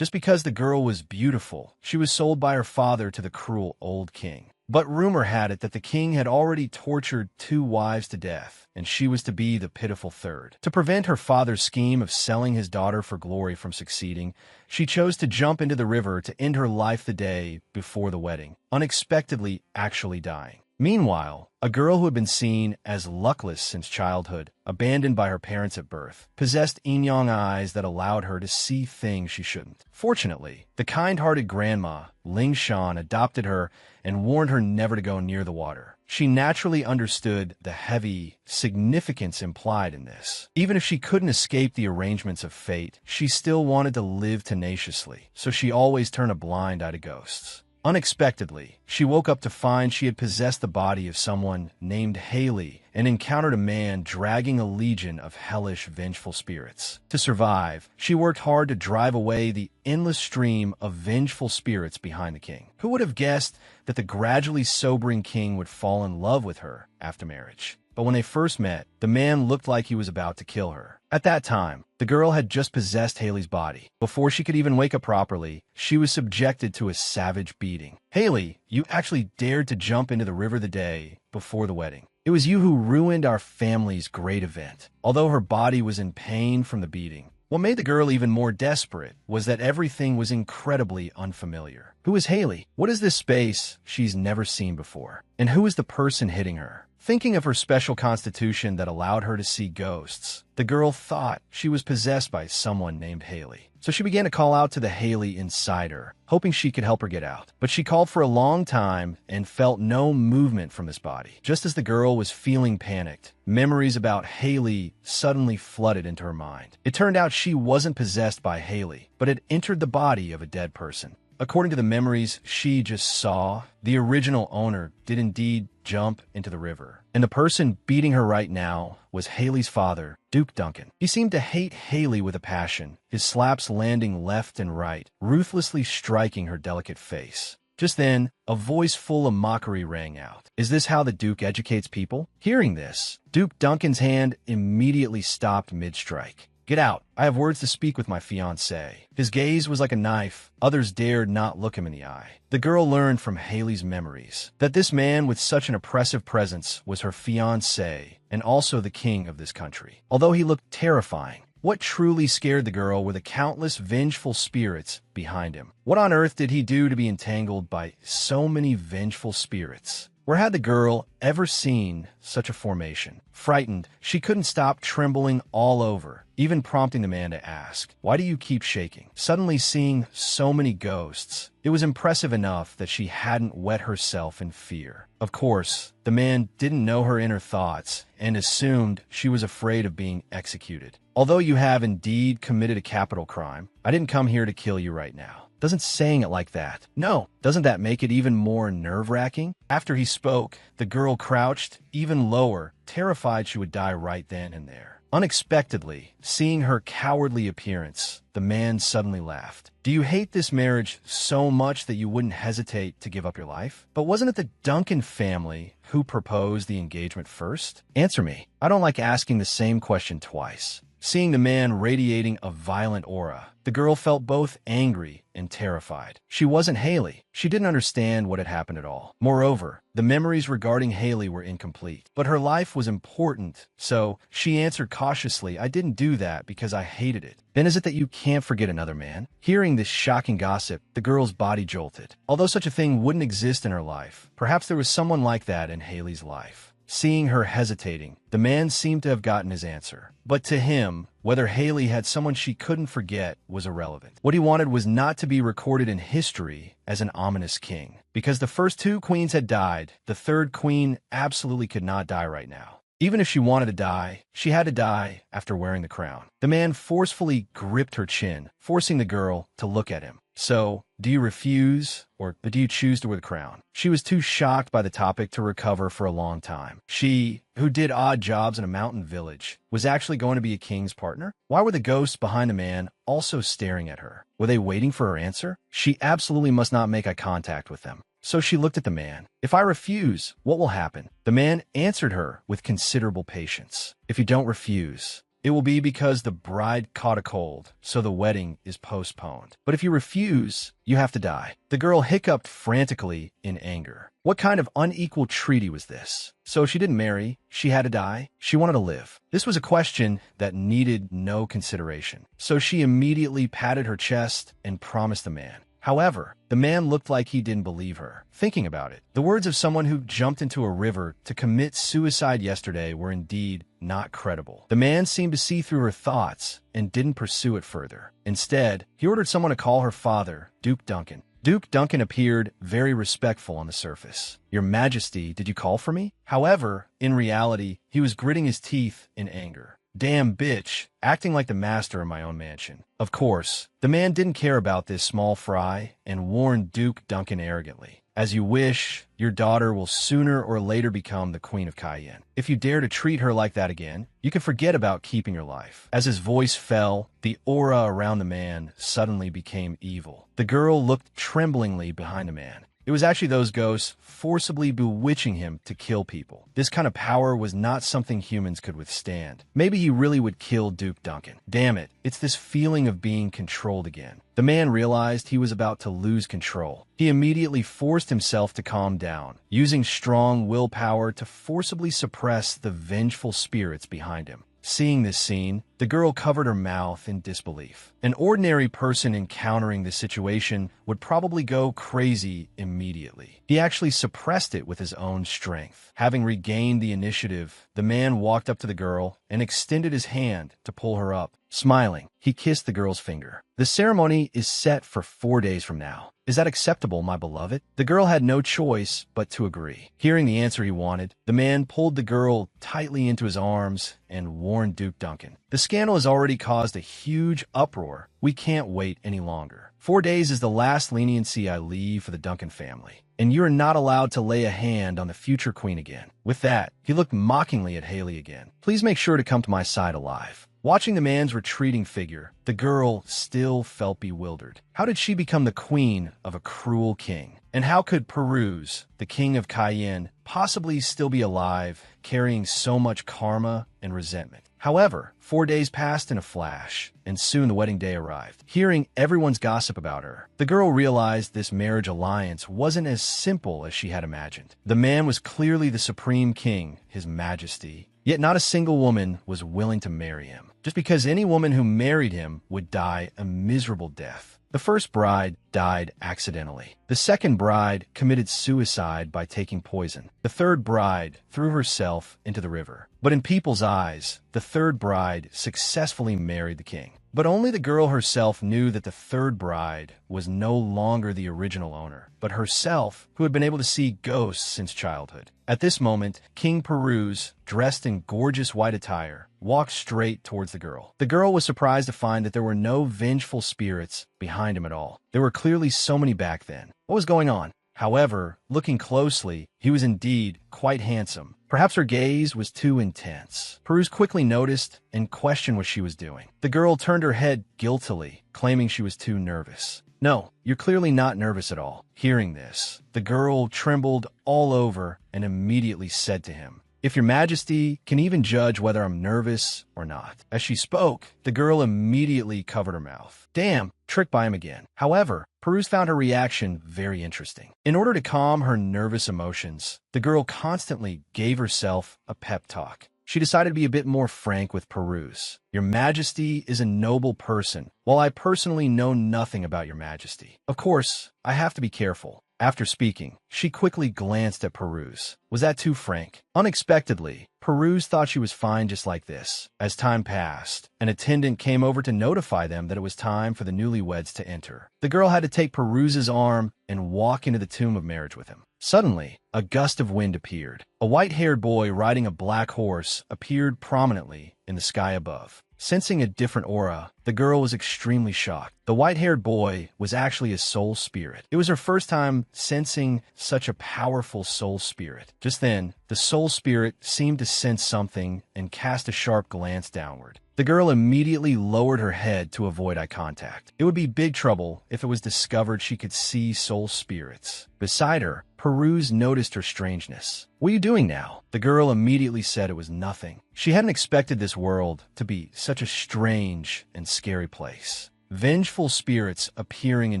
Just because the girl was beautiful, she was sold by her father to the cruel old king. But rumor had it that the king had already tortured 2 wives to death, and she was to be the pitiful third. To prevent her father's scheme of selling his daughter for glory from succeeding, she chose to jump into the river to end her life the day before the wedding, unexpectedly actually dying. Meanwhile, a girl who had been seen as luckless since childhood, abandoned by her parents at birth, possessed yin-yang eyes that allowed her to see things she shouldn't. Fortunately, the kind-hearted grandma, Ling Shan, adopted her and warned her never to go near the water. She naturally understood the heavy significance implied in this. Even if she couldn't escape the arrangements of fate, she still wanted to live tenaciously, so she always turned a blind eye to ghosts. Unexpectedly, she woke up to find she had possessed the body of someone named Haley and encountered a man dragging a legion of hellish, vengeful spirits. To survive, she worked hard to drive away the endless stream of vengeful spirits behind the king. Who would have guessed that the gradually sobering king would fall in love with her after marriage? But when they first met, the man looked like he was about to kill her. At that time, the girl had just possessed Haley's body. Before she could even wake up properly, she was subjected to a savage beating. "Haley, you actually dared to jump into the river the day before the wedding. It was you who ruined our family's great event." Although her body was in pain from the beating, what made the girl even more desperate was that everything was incredibly unfamiliar. Who is Haley? What is this space she's never seen before? And who is the person hitting her? Thinking of her special constitution that allowed her to see ghosts, the girl thought she was possessed by someone named Haley. So she began to call out to the Haley inside her, hoping she could help her get out. But she called for a long time and felt no movement from this body. Just as the girl was feeling panicked, memories about Haley suddenly flooded into her mind. It turned out she wasn't possessed by Haley, but had entered the body of a dead person. According to the memories she just saw, the original owner did indeed jump into the river. And the person beating her right now was Haley's father, Duke Duncan. He seemed to hate Haley with a passion, his slaps landing left and right, ruthlessly striking her delicate face. Just then, a voice full of mockery rang out. "Is this how the Duke educates people?" Hearing this, Duke Duncan's hand immediately stopped mid-strike. "Get out. I have words to speak with my fiancé." His gaze was like a knife. Others dared not look him in the eye. The girl learned from Haley's memories that this man with such an oppressive presence was her fiancé and also the king of this country. Although he looked terrifying, what truly scared the girl were the countless vengeful spirits behind him. What on earth did he do to be entangled by so many vengeful spirits? Where had the girl ever seen such a formation? Frightened, she couldn't stop trembling all over, even prompting the man to ask, "Why do you keep shaking?" Suddenly seeing so many ghosts, it was impressive enough that she hadn't wet herself in fear. Of course, the man didn't know her inner thoughts and assumed she was afraid of being executed. "Although you have indeed committed a capital crime, I didn't come here to kill you right now." Doesn't saying it like that. No, doesn't that make it even more nerve-wracking? After he spoke, the girl crouched even lower, terrified she would die right then and there. Unexpectedly, seeing her cowardly appearance, the man suddenly laughed. "Do you hate this marriage so much that you wouldn't hesitate to give up your life? But wasn't it the Duncan family who proposed the engagement first? Answer me. I don't like asking the same question twice." Seeing the man radiating a violent aura, the girl felt both angry and terrified. She wasn't Haley. She didn't understand what had happened at all. Moreover, the memories regarding Haley were incomplete. But her life was important, so she answered cautiously, "I didn't do that because I hated it." "Then is it that you can't forget another man?" Hearing this shocking gossip, the girl's body jolted. Although such a thing wouldn't exist in her life, perhaps there was someone like that in Haley's life. Seeing her hesitating, the man seemed to have gotten his answer. But to him, whether Haley had someone she couldn't forget was irrelevant. What he wanted was not to be recorded in history as an ominous king. Because the first 2 queens had died, the 3rd queen absolutely could not die right now. Even if she wanted to die, she had to die after wearing the crown. The man forcefully gripped her chin, forcing the girl to look at him. "So, do you refuse, or do you choose to wear the crown?" She was too shocked by the topic to recover for a long time. She, who did odd jobs in a mountain village, was actually going to be a king's partner? Why were the ghosts behind the man also staring at her? Were they waiting for her answer? She absolutely must not make eye contact with them. So she looked at the man. "If I refuse, what will happen?" The man answered her with considerable patience. "If you don't refuse, it will be because the bride caught a cold, so the wedding is postponed. But if you refuse, you have to die. The girl hiccuped frantically in anger. What kind of unequal treaty was this? So she didn't marry, she had to die, she wanted to live. This was a question that needed no consideration. So she immediately patted her chest and promised the man. However, the man looked like he didn't believe her. Thinking about it, the words of someone who jumped into a river to commit suicide yesterday were indeed not credible. The man seemed to see through her thoughts and didn't pursue it further. Instead, he ordered someone to call her father, Duke Duncan. Duke Duncan appeared very respectful on the surface. "Your Majesty, did you call for me?" However, in reality, he was gritting his teeth in anger. "Damn bitch, acting like the master of my own mansion." Of course, the man didn't care about this small fry and warned Duke Duncan arrogantly. "As you wish, your daughter will sooner or later become the Queen of Cayenne. If you dare to treat her like that again, you can forget about keeping your life." As his voice fell, the aura around the man suddenly became evil. The girl looked tremblingly behind the man. It was actually those ghosts forcibly bewitching him to kill people. This kind of power was not something humans could withstand. Maybe he really would kill Duke Duncan. Damn it, it's this feeling of being controlled again. The man realized he was about to lose control. He immediately forced himself to calm down, using strong willpower to forcibly suppress the vengeful spirits behind him. Seeing this scene, the girl covered her mouth in disbelief. An ordinary person encountering this situation would probably go crazy immediately. He actually suppressed it with his own strength. Having regained the initiative, the man walked up to the girl and extended his hand to pull her up. Smiling, he kissed the girl's finger. "The ceremony is set for 4 days from now. Is that acceptable, my beloved?" The girl had no choice but to agree. Hearing the answer he wanted, the man pulled the girl tightly into his arms and warned Duke Duncan. "The scandal has already caused a huge uproar. We can't wait any longer. 4 days is the last leniency I leave for the Duncan family, and you are not allowed to lay a hand on the future queen again." With that, he looked mockingly at Haley again. "Please make sure to come to my side alive." Watching the man's retreating figure, the girl still felt bewildered. How did she become the queen of a cruel king? And how could Peruse, the king of Cayenne, possibly still be alive, carrying so much karma and resentment? However, 4 days passed in a flash, and soon the wedding day arrived. Hearing everyone's gossip about her, the girl realized this marriage alliance wasn't as simple as she had imagined. The man was clearly the supreme king, his majesty, yet not a single woman was willing to marry him, just because any woman who married him would die a miserable death. The first bride died accidentally. The second bride committed suicide by taking poison. The third bride threw herself into the river. But in people's eyes, the third bride successfully married the king. But only the girl herself knew that the third bride was no longer the original owner, but herself, who had been able to see ghosts since childhood. At this moment, King Peruse, dressed in gorgeous white attire, walked straight towards the girl. The girl was surprised to find that there were no vengeful spirits behind him at all. There were clearly so many back then. What was going on? However, looking closely, he was indeed quite handsome. Perhaps her gaze was too intense. Peruse quickly noticed and questioned what she was doing. The girl turned her head guiltily, claiming she was too nervous. "No, you're clearly not nervous at all." Hearing this, the girl trembled all over and immediately said to him, "If your majesty can even judge whether I'm nervous or not." As she spoke, the girl immediately covered her mouth. Damn, tricked by him again. However, Peruse found her reaction very interesting. In order to calm her nervous emotions, the girl constantly gave herself a pep talk. She decided to be a bit more frank with Peruse. "Your majesty is a noble person, while I personally know nothing about your majesty. Of course, I have to be careful." After speaking, she quickly glanced at Peruse. Was that too frank? Unexpectedly, Peruse thought she was fine just like this. As time passed, an attendant came over to notify them that it was time for the newlyweds to enter. The girl had to take Peruse's arm and walk into the tomb of marriage with him. Suddenly, a gust of wind appeared. A white-haired boy riding a black horse appeared prominently in the sky above. Sensing a different aura, the girl was extremely shocked. The white-haired boy was actually a soul spirit. It was her first time sensing such a powerful soul spirit. Just then, the soul spirit seemed to sense something and cast a sharp glance downward. The girl immediately lowered her head to avoid eye contact. It would be big trouble if it was discovered she could see soul spirits. Beside her, Peruse noticed her strangeness. "What are you doing now?" The girl immediately said it was nothing. She hadn't expected this world to be such a strange and scary place. Vengeful spirits appearing in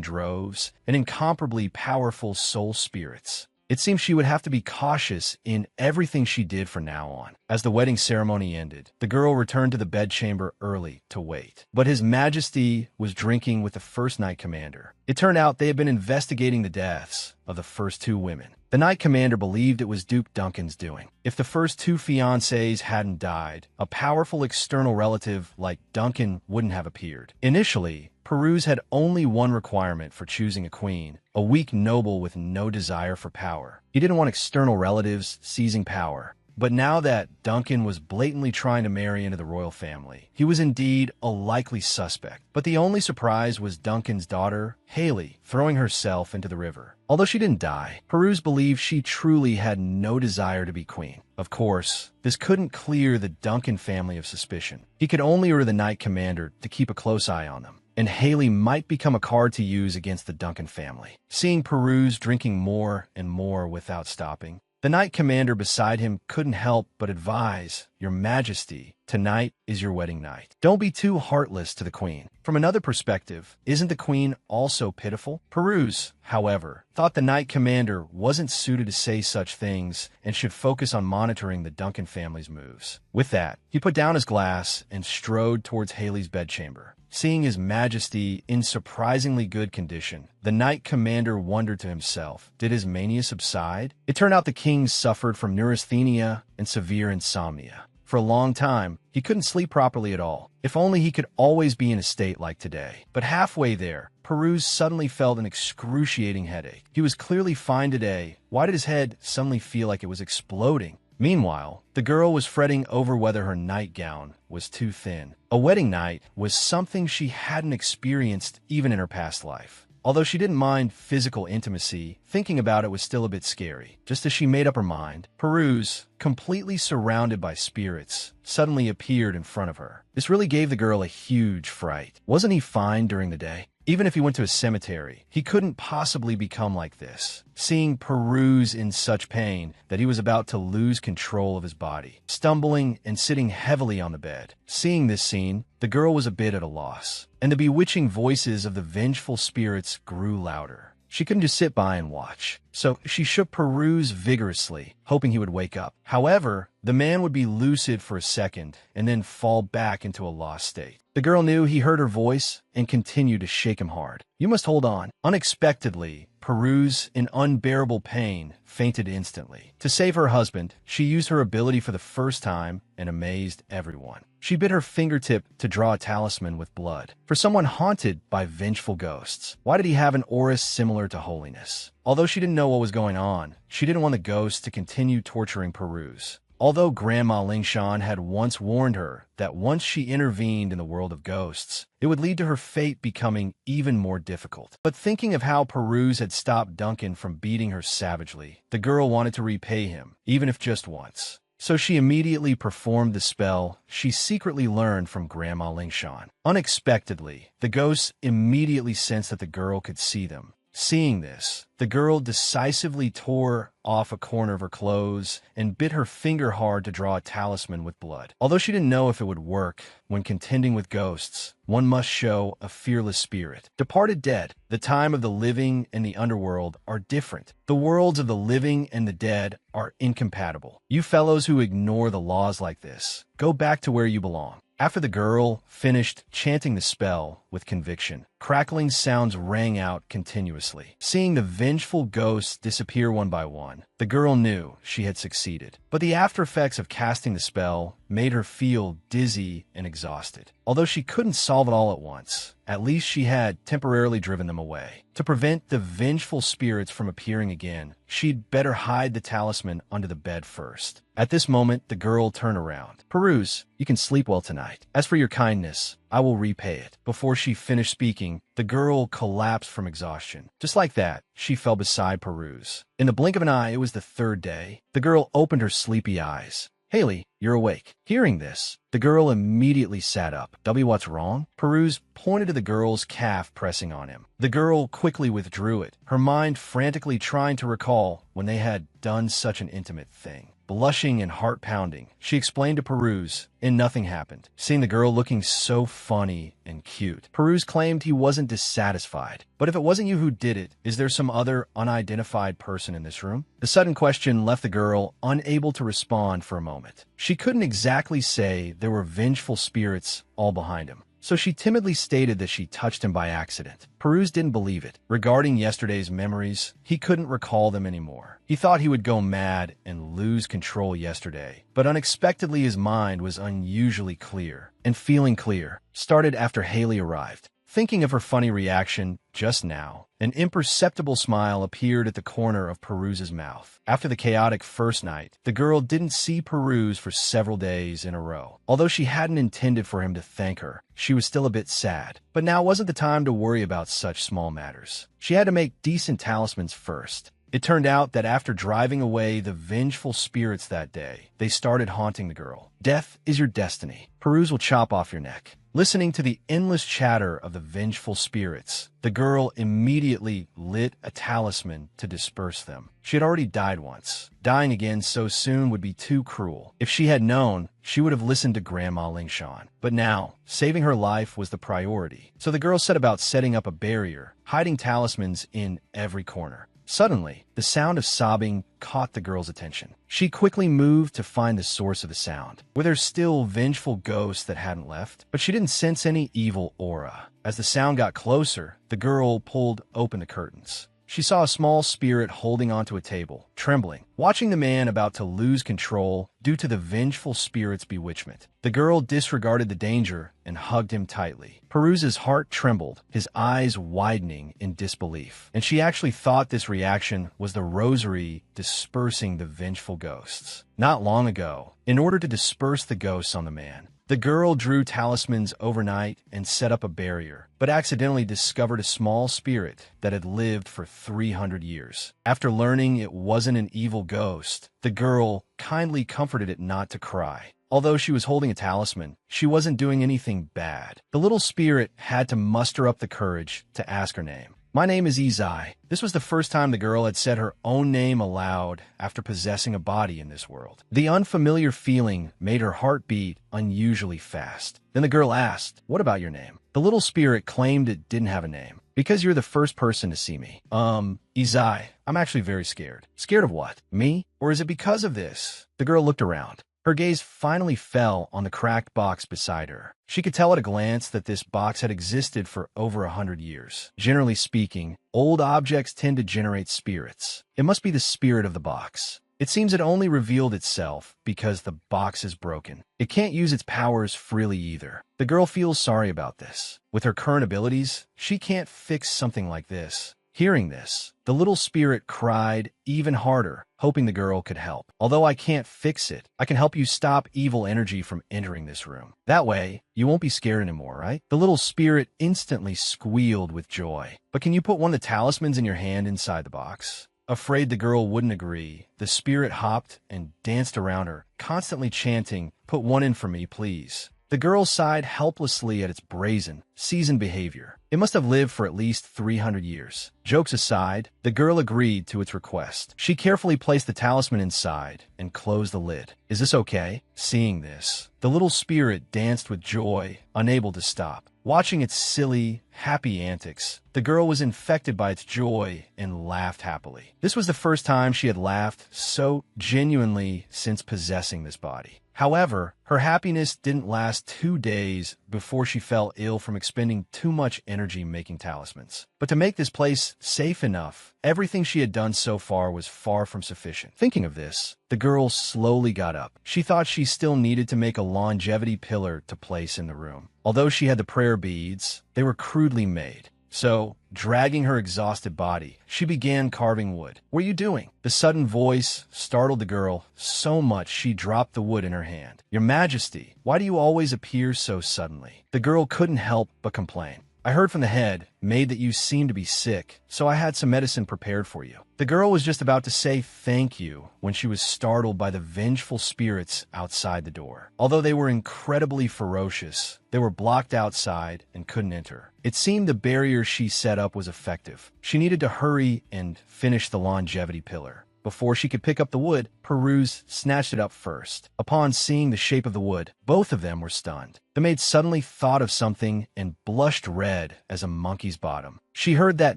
droves, and incomparably powerful soul spirits. It seemed she would have to be cautious in everything she did from now on. As the wedding ceremony ended, the girl returned to the bedchamber early to wait. But His Majesty was drinking with the first Knight Commander. It turned out they had been investigating the deaths of the first two women. The Knight Commander believed it was Duke Duncan's doing. If the first two fiancés hadn't died, a powerful external relative like Duncan wouldn't have appeared. Initially, Peruse had only one requirement for choosing a queen, a weak noble with no desire for power. He didn't want external relatives seizing power. But now that Duncan was blatantly trying to marry into the royal family, he was indeed a likely suspect. But the only surprise was Duncan's daughter, Haley, throwing herself into the river. Although she didn't die, Peruse believed she truly had no desire to be queen. Of course, this couldn't clear the Duncan family of suspicion. He could only order the Knight Commander to keep a close eye on them, and Haley might become a card to use against the Duncan family. Seeing Peruse drinking more and more without stopping, the Knight Commander beside him couldn't help but advise, "Your Majesty, tonight is your wedding night. Don't be too heartless to the Queen." From another perspective, isn't the Queen also pitiful? Peruse, however, thought the Knight Commander wasn't suited to say such things and should focus on monitoring the Duncan family's moves. With that, he put down his glass and strode towards Haley's bedchamber. Seeing His Majesty in surprisingly good condition, the Knight Commander wondered to himself, did his mania subside? It turned out the king suffered from neurasthenia and severe insomnia. For a long time, he couldn't sleep properly at all. If only he could always be in a state like today. But halfway there, Peruse suddenly felt an excruciating headache. He was clearly fine today. Why did his head suddenly feel like it was exploding? Meanwhile, the girl was fretting over whether her nightgown was too thin. A wedding night was something she hadn't experienced even in her past life. Although she didn't mind physical intimacy, thinking about it was still a bit scary. Just as she made up her mind, Peruse, completely surrounded by spirits, suddenly appeared in front of her. This really gave the girl a huge fright. Wasn't he fine during the day? Even if he went to a cemetery, he couldn't possibly become like this. Seeing Peruse in such pain that he was about to lose control of his body, stumbling and sitting heavily on the bed. Seeing this scene, the girl was a bit at a loss, and the bewitching voices of the vengeful spirits grew louder. She couldn't just sit by and watch, so she shook Peruse vigorously, hoping he would wake up. However, the man would be lucid for a second and then fall back into a lost state. The girl knew he heard her voice and continued to shake him hard. "You must hold on." Unexpectedly, Peruse, in unbearable pain, fainted instantly. To save her husband, she used her ability for the first time and amazed everyone. She bit her fingertip to draw a talisman with blood. For someone haunted by vengeful ghosts, why did he have an aura similar to holiness? Although she didn't know what was going on, she didn't want the ghosts to continue torturing Peruse. Although Grandma Lingshan had once warned her that once she intervened in the world of ghosts, it would lead to her fate becoming even more difficult. But thinking of how Peruse had stopped Duncan from beating her savagely, the girl wanted to repay him, even if just once. So she immediately performed the spell she secretly learned from Grandma Lingshan. Unexpectedly, the ghosts immediately sensed that the girl could see them. Seeing this, the girl decisively tore off a corner of her clothes and bit her finger hard to draw a talisman with blood. Although she didn't know if it would work, when contending with ghosts, one must show a fearless spirit. Departed dead, the time of the living and the underworld are different. The worlds of the living and the dead are incompatible. You fellows who ignore the laws like this, go back to where you belong. After the girl finished chanting the spell with conviction, crackling sounds rang out continuously. Seeing the vengeful ghosts disappear one by one, the girl knew she had succeeded. But the after effects of casting the spell made her feel dizzy and exhausted. Although she couldn't solve it all at once, at least she had temporarily driven them away. To prevent the vengeful spirits from appearing again, she'd better hide the talisman under the bed first. At this moment, the girl turned around. "Peruse, you can sleep well tonight. As for your kindness, I will repay it." Before she finished speaking, the girl collapsed from exhaustion. Just like that, she fell beside Peruse. In the blink of an eye, it was the third day. The girl opened her sleepy eyes. Haley, you're awake. Hearing this, the girl immediately sat up. What's wrong? Peruse pointed to the girl's calf pressing on him. The girl quickly withdrew it, her mind frantically trying to recall when they had done such an intimate thing. Blushing and heart-pounding, she explained to Peruse, and nothing happened. Seeing the girl looking so funny and cute, Peruse claimed he wasn't dissatisfied. But if it wasn't you who did it, is there some other unidentified person in this room? The sudden question left the girl unable to respond for a moment. She couldn't exactly say there were vengeful spirits all behind him, so she timidly stated that she touched him by accident. Peruse didn't believe it. Regarding yesterday's memories, he couldn't recall them anymore. He thought he would go mad and lose control yesterday, but unexpectedly his mind was unusually clear, and feeling clear started after Haley arrived. Thinking of her funny reaction just now, an imperceptible smile appeared at the corner of Peruse's mouth. After the chaotic first night, the girl didn't see Peruse for several days in a row. Although she hadn't intended for him to thank her, she was still a bit sad. But now wasn't the time to worry about such small matters. She had to make decent talismans first. It turned out that after driving away the vengeful spirits that day, they started haunting the girl. Death is your destiny. Peruse will chop off your neck. Listening to the endless chatter of the vengeful spirits, the girl immediately lit a talisman to disperse them. She had already died once. Dying again so soon would be too cruel. If she had known, she would have listened to Grandma Lingshan. But now, saving her life was the priority. So the girl set about setting up a barrier, hiding talismans in every corner. Suddenly, the sound of sobbing caught the girl's attention. She quickly moved to find the source of the sound. Were there still vengeful ghosts that hadn't left? But she didn't sense any evil aura. As the sound got closer, the girl pulled open the curtains. She saw a small spirit holding onto a table, trembling, watching the man about to lose control due to the vengeful spirit's bewitchment. The girl disregarded the danger and hugged him tightly. Peruse's heart trembled, his eyes widening in disbelief, and she actually thought this reaction was the rosary dispersing the vengeful ghosts. Not long ago, in order to disperse the ghosts on the man, the girl drew talismans overnight and set up a barrier, but accidentally discovered a small spirit that had lived for 300 years. After learning it wasn't an evil ghost, the girl kindly comforted it not to cry. Although she was holding a talisman, she wasn't doing anything bad. The little spirit had to muster up the courage to ask her name. My name is Izai. This was the first time the girl had said her own name aloud after possessing a body in this world. The unfamiliar feeling made her heart beat unusually fast. Then the girl asked, "What about your name?" The little spirit claimed it didn't have a name. "Because you're the first person to see me." Izai, I'm actually very scared." "Scared of what? Me? Or is it because of this?" The girl looked around. Her gaze finally fell on the cracked box beside her. She could tell at a glance that this box had existed for over 100 years. Generally speaking, old objects tend to generate spirits. It must be the spirit of the box. It seems it only revealed itself because the box is broken. It can't use its powers freely either. The girl feels sorry about this. With her current abilities, she can't fix something like this. Hearing this, the little spirit cried even harder, hoping the girl could help. "Although I can't fix it, I can help you stop evil energy from entering this room. That way, you won't be scared anymore, right?" The little spirit instantly squealed with joy. "But can you put one of the talismans in your hand inside the box?" Afraid the girl wouldn't agree, the spirit hopped and danced around her, constantly chanting, "Put one in for me, please." The girl sighed helplessly at its brazen, seasoned behavior. It must have lived for at least 300 years. Jokes aside, the girl agreed to its request. She carefully placed the talisman inside and closed the lid. "Is this okay?" Seeing this, the little spirit danced with joy, unable to stop. Watching its silly, happy antics, the girl was infected by its joy and laughed happily. This was the first time she had laughed so genuinely since possessing this body. However, her happiness didn't last 2 days before she fell ill from expending too much energy making talismans. But to make this place safe enough, everything she had done so far was far from sufficient. Thinking of this, the girl slowly got up. She thought she still needed to make a longevity pillar to place in the room. Although she had the prayer beads, they were crudely made. So, dragging her exhausted body, she began carving wood. "What are you doing?" The sudden voice startled the girl so much she dropped the wood in her hand. "Your Majesty, why do you always appear so suddenly?" The girl couldn't help but complain. "I I heard from the head maid that you seemed to be sick, so I had some medicine prepared for you. The girl was just about to say thank you when she was startled by the vengeful spirits outside the door. Although they were incredibly ferocious, they were blocked outside and couldn't enter. It seemed the barrier she set up was effective. She needed to hurry and finish the longevity pillar. Before she could pick up the wood, Peruse snatched it up first. Upon seeing the shape of the wood, both of them were stunned. The maid suddenly thought of something and blushed red as a monkey's bottom. She heard that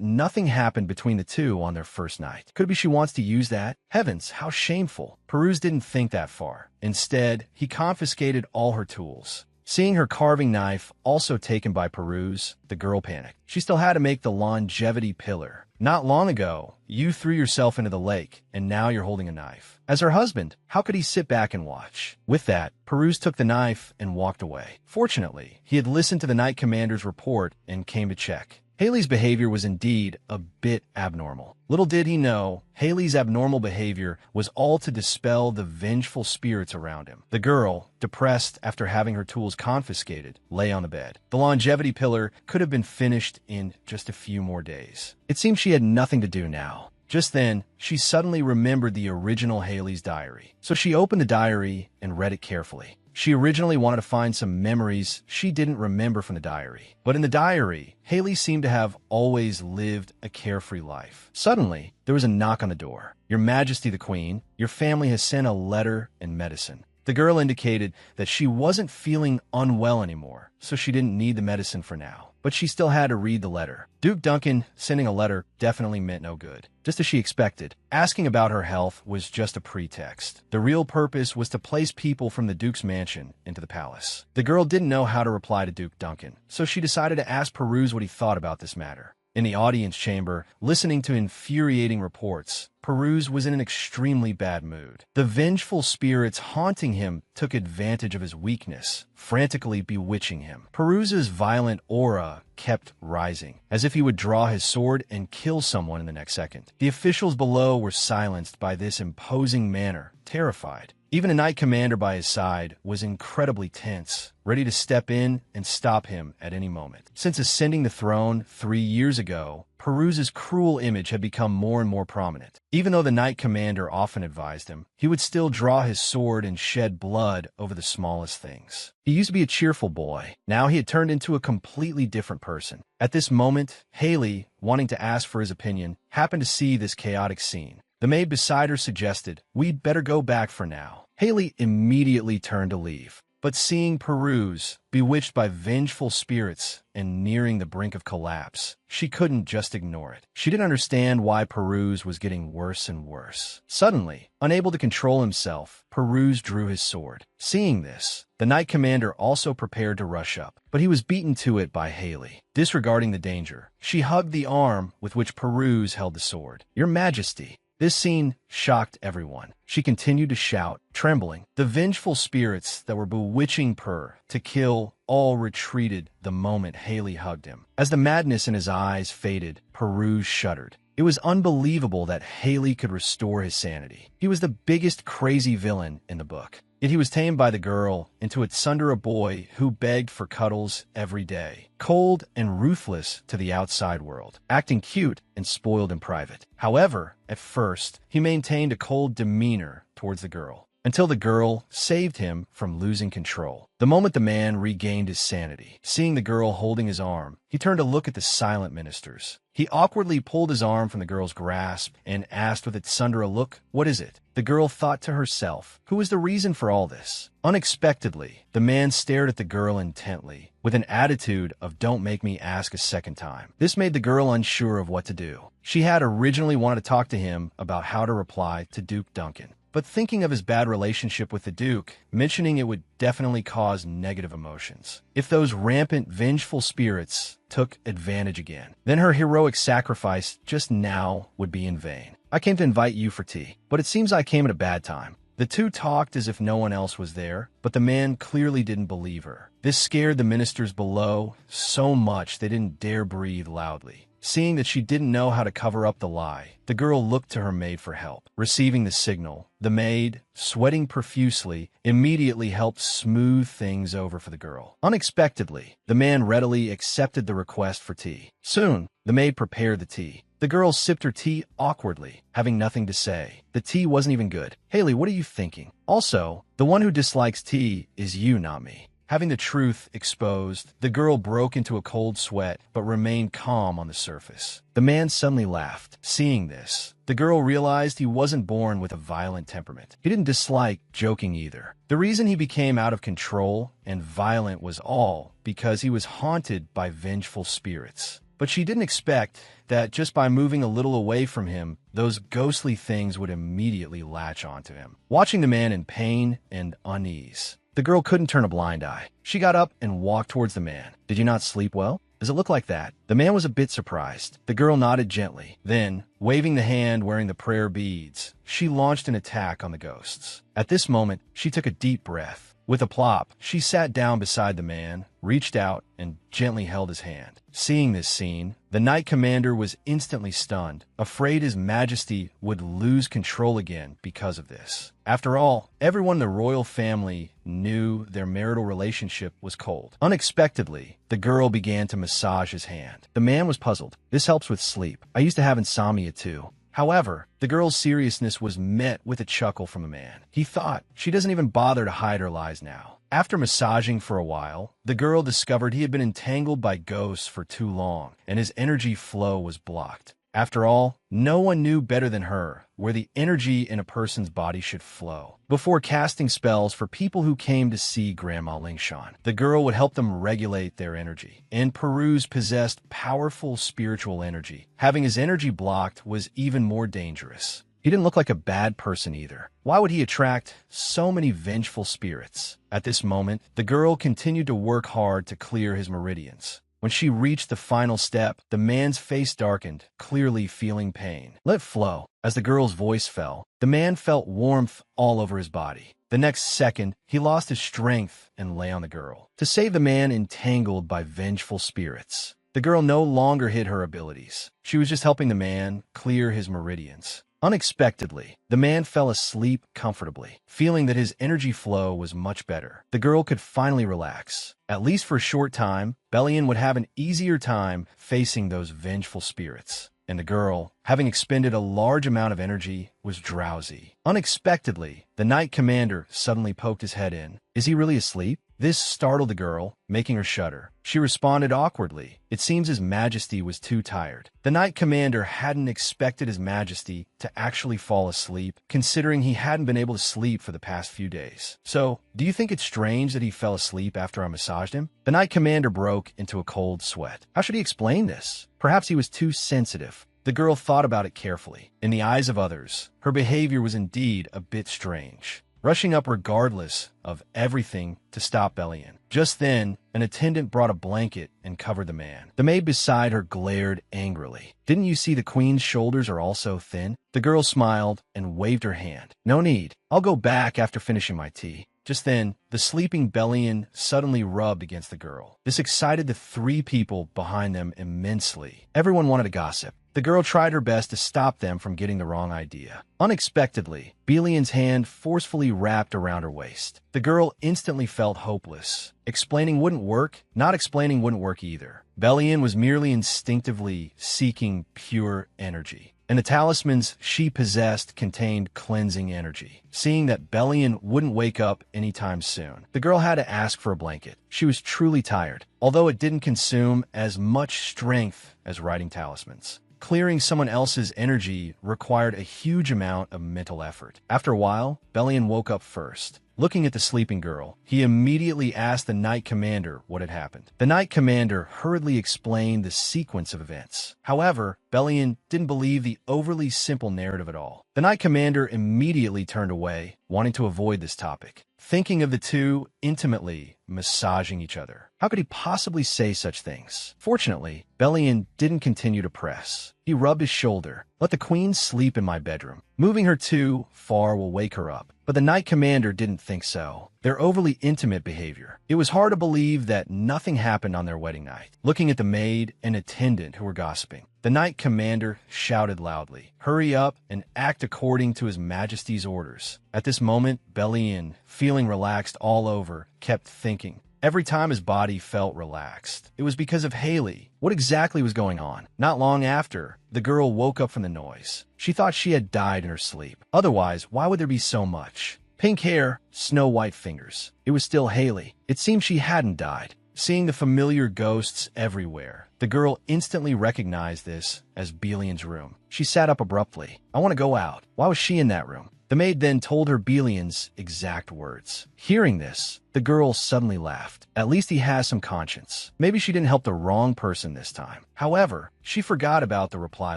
nothing happened between the two on their first night. Could it be she wants to use that? Heavens, how shameful. Peruse didn't think that far. Instead, he confiscated all her tools. Seeing her carving knife also taken by Peruse, the girl panicked. She still had to make the longevity pillar. Not long ago, you threw yourself into the lake, and now you're holding a knife. As her husband, how could he sit back and watch? With that, Peruse took the knife and walked away. Fortunately, he had listened to the Knight Commander's report and came to check. Haley's behavior was indeed a bit abnormal. Little did he know, Haley's abnormal behavior was all to dispel the vengeful spirits around him. The girl, depressed after having her tools confiscated, lay on the bed. The longevity pillar could have been finished in just a few more days. It seemed she had nothing to do now. Just then, she suddenly remembered the original Haley's diary. So she opened the diary and read it carefully. She originally wanted to find some memories she didn't remember from the diary. But in the diary, Haley seemed to have always lived a carefree life. Suddenly, there was a knock on the door. Your Majesty the Queen, your family has sent a letter and medicine. The girl indicated that she wasn't feeling unwell anymore, so she didn't need the medicine for now. But she still had to read the letter. Duke Duncan sending a letter definitely meant no good. Just as she expected, asking about her health was just a pretext. The real purpose was to place people from the Duke's mansion into the palace. The girl didn't know how to reply to Duke Duncan, so she decided to ask Peruse what he thought about this matter. In the audience chamber, listening to infuriating reports, Peruse was in an extremely bad mood. The vengeful spirits haunting him took advantage of his weakness, frantically bewitching him. Peruse's violent aura kept rising, as if he would draw his sword and kill someone in the next second. The officials below were silenced by this imposing manner, terrified. Even a Knight Commander by his side was incredibly tense, ready to step in and stop him at any moment. Since ascending the throne 3 years ago, Peruse's cruel image had become more and more prominent. Even though the Knight Commander often advised him, he would still draw his sword and shed blood over the smallest things. He used to be a cheerful boy. Now he had turned into a completely different person. At this moment, Haley, wanting to ask for his opinion, happened to see this chaotic scene. The maid beside her suggested, "We'd better go back for now." Haley immediately turned to leave. But seeing Peruse, bewitched by vengeful spirits and nearing the brink of collapse, she couldn't just ignore it. She didn't understand why Peruse was getting worse and worse. Suddenly, unable to control himself, Peruse drew his sword. Seeing this, the Knight Commander also prepared to rush up, but he was beaten to it by Haley. Disregarding the danger, she hugged the arm with which Peruse held the sword. "Your Majesty." This scene shocked everyone. She continued to shout, trembling. The vengeful spirits that were bewitching Per to kill all retreated the moment Haley hugged him. As the madness in his eyes faded, Peruse shuddered. It was unbelievable that Haley could restore his sanity. He was the biggest crazy villain in the book. Yet he was tamed by the girl into asunder a boy who begged for cuddles every day, cold and ruthless to the outside world, acting cute and spoiled in private. However, at first, he maintained a cold demeanor towards the girl, until the girl saved him from losing control. The moment the man regained his sanity, seeing the girl holding his arm, he turned to look at the silent ministers. He awkwardly pulled his arm from the girl's grasp and asked with its sunder a look, "What is it?" The girl thought to herself, who was the reason for all this? Unexpectedly, the man stared at the girl intently, with an attitude of "don't make me ask a second time." This made the girl unsure of what to do. She had originally wanted to talk to him about how to reply to Duke Duncan. But thinking of his bad relationship with the Duke, mentioning it would definitely cause negative emotions. If those rampant, vengeful spirits took advantage again, then her heroic sacrifice just now would be in vain. "I came to invite you for tea, but it seems I came at a bad time." The two talked as if no one else was there, but the man clearly didn't believe her. This scared the ministers below so much they didn't dare breathe loudly. Seeing that she didn't know how to cover up the lie, the girl looked to her maid for help. Receiving the signal, the maid, sweating profusely, immediately helped smooth things over for the girl. Unexpectedly, the man readily accepted the request for tea. Soon, the maid prepared the tea. The girl sipped her tea awkwardly, having nothing to say. The tea wasn't even good. Haley, what are you thinking? Also, the one who dislikes tea is you, not me. Having the truth exposed, the girl broke into a cold sweat but remained calm on the surface. The man suddenly laughed. Seeing this, the girl realized he wasn't born with a violent temperament. He didn't dislike joking either. The reason he became out of control and violent was all because he was haunted by vengeful spirits. But she didn't expect that just by moving a little away from him, those ghostly things would immediately latch onto him. Watching the man in pain and unease, the girl couldn't turn a blind eye. She got up and walked towards the man. Did you not sleep well? Does it look like that? The man was a bit surprised. The girl nodded gently. Then, waving the hand wearing the prayer beads, she launched an attack on the ghosts. At this moment, she took a deep breath. With a plop, she sat down beside the man, reached out, and gently held his hand. Seeing this scene, the Knight Commander was instantly stunned, afraid His Majesty would lose control again because of this. After all, everyone in the royal family knew their marital relationship was cold. Unexpectedly, the girl began to massage his hand. The man was puzzled. This helps with sleep. I used to have insomnia too. However, the girl's seriousness was met with a chuckle from the man. He thought, she doesn't even bother to hide her lies now. After massaging for a while, the girl discovered he had been entangled by ghosts for too long, and his energy flow was blocked. After all, no one knew better than her where the energy in a person's body should flow. Before casting spells for people who came to see Grandma Lingshan, the girl would help them regulate their energy. And Peruse possessed powerful spiritual energy. Having his energy blocked was even more dangerous. He didn't look like a bad person either. Why would he attract so many vengeful spirits? At this moment, the girl continued to work hard to clear his meridians. When she reached the final step, the man's face darkened, clearly feeling pain. Let flow. As the girl's voice fell, the man felt warmth all over his body. The next second, he lost his strength and lay on the girl. To save the man entangled by vengeful spirits, the girl no longer hid her abilities. She was just helping the man clear his meridians. Unexpectedly, the man fell asleep comfortably, feeling that his energy flow was much better. The girl could finally relax. At least for a short time, Bellion would have an easier time facing those vengeful spirits. And the girl, having expended a large amount of energy, was drowsy. Unexpectedly, the Knight Commander suddenly poked his head in. Is he really asleep? This startled the girl, making her shudder. She responded awkwardly. It seems His Majesty was too tired. The Knight Commander hadn't expected His Majesty to actually fall asleep, considering he hadn't been able to sleep for the past few days. So, do you think it's strange that he fell asleep after I massaged him? The Knight Commander broke into a cold sweat. How should he explain this? Perhaps he was too sensitive. The girl thought about it carefully. In the eyes of others, her behavior was indeed a bit strange, rushing up regardless of everything to stop Bellion. Just then, an attendant brought a blanket and covered the man. The maid beside her glared angrily. Didn't you see the queen's shoulders are also thin? The girl smiled and waved her hand. No need. I'll go back after finishing my tea. Just then, the sleeping Bellion suddenly rubbed against the girl. This excited the three people behind them immensely. Everyone wanted to gossip. The girl tried her best to stop them from getting the wrong idea. Unexpectedly, Bellion's hand forcefully wrapped around her waist. The girl instantly felt hopeless. Explaining wouldn't work. Not explaining wouldn't work either. Bellion was merely instinctively seeking pure energy. And the talismans she possessed contained cleansing energy. Seeing that Bellion wouldn't wake up anytime soon, the girl had to ask for a blanket. She was truly tired, although it didn't consume as much strength as writing talismans. Clearing someone else's energy required a huge amount of mental effort. After a while, Bellion woke up first. Looking at the sleeping girl, he immediately asked the Knight Commander what had happened. The Knight Commander hurriedly explained the sequence of events. However, Bellion didn't believe the overly simple narrative at all. The Knight Commander immediately turned away, wanting to avoid this topic, thinking of the two intimately massaging each other. How could he possibly say such things? Fortunately, Bellion didn't continue to press. He rubbed his shoulder. Let the queen sleep in my bedroom. Moving her too far will wake her up. But the Knight Commander didn't think so. Their overly intimate behavior. It was hard to believe that nothing happened on their wedding night. Looking at the maid and attendant who were gossiping, The knight commander shouted loudly, "Hurry up and act according to His Majesty's orders." At this moment, Belian, feeling relaxed all over, kept thinking. Every time his body felt relaxed, it was because of Haley. What exactly was going on? Not long after, the girl woke up from the noise. She thought she had died in her sleep. Otherwise, why would there be so much? Pink hair, snow-white fingers. It was still Haley. It seemed she hadn't died. Seeing the familiar ghosts everywhere, the girl instantly recognized this as Belian's room. She sat up abruptly. "I want to go out." Why was she in that room? The maid then told her Belian's exact words. Hearing this, the girl suddenly laughed. At least he has some conscience. Maybe she didn't help the wrong person this time. However, she forgot about the reply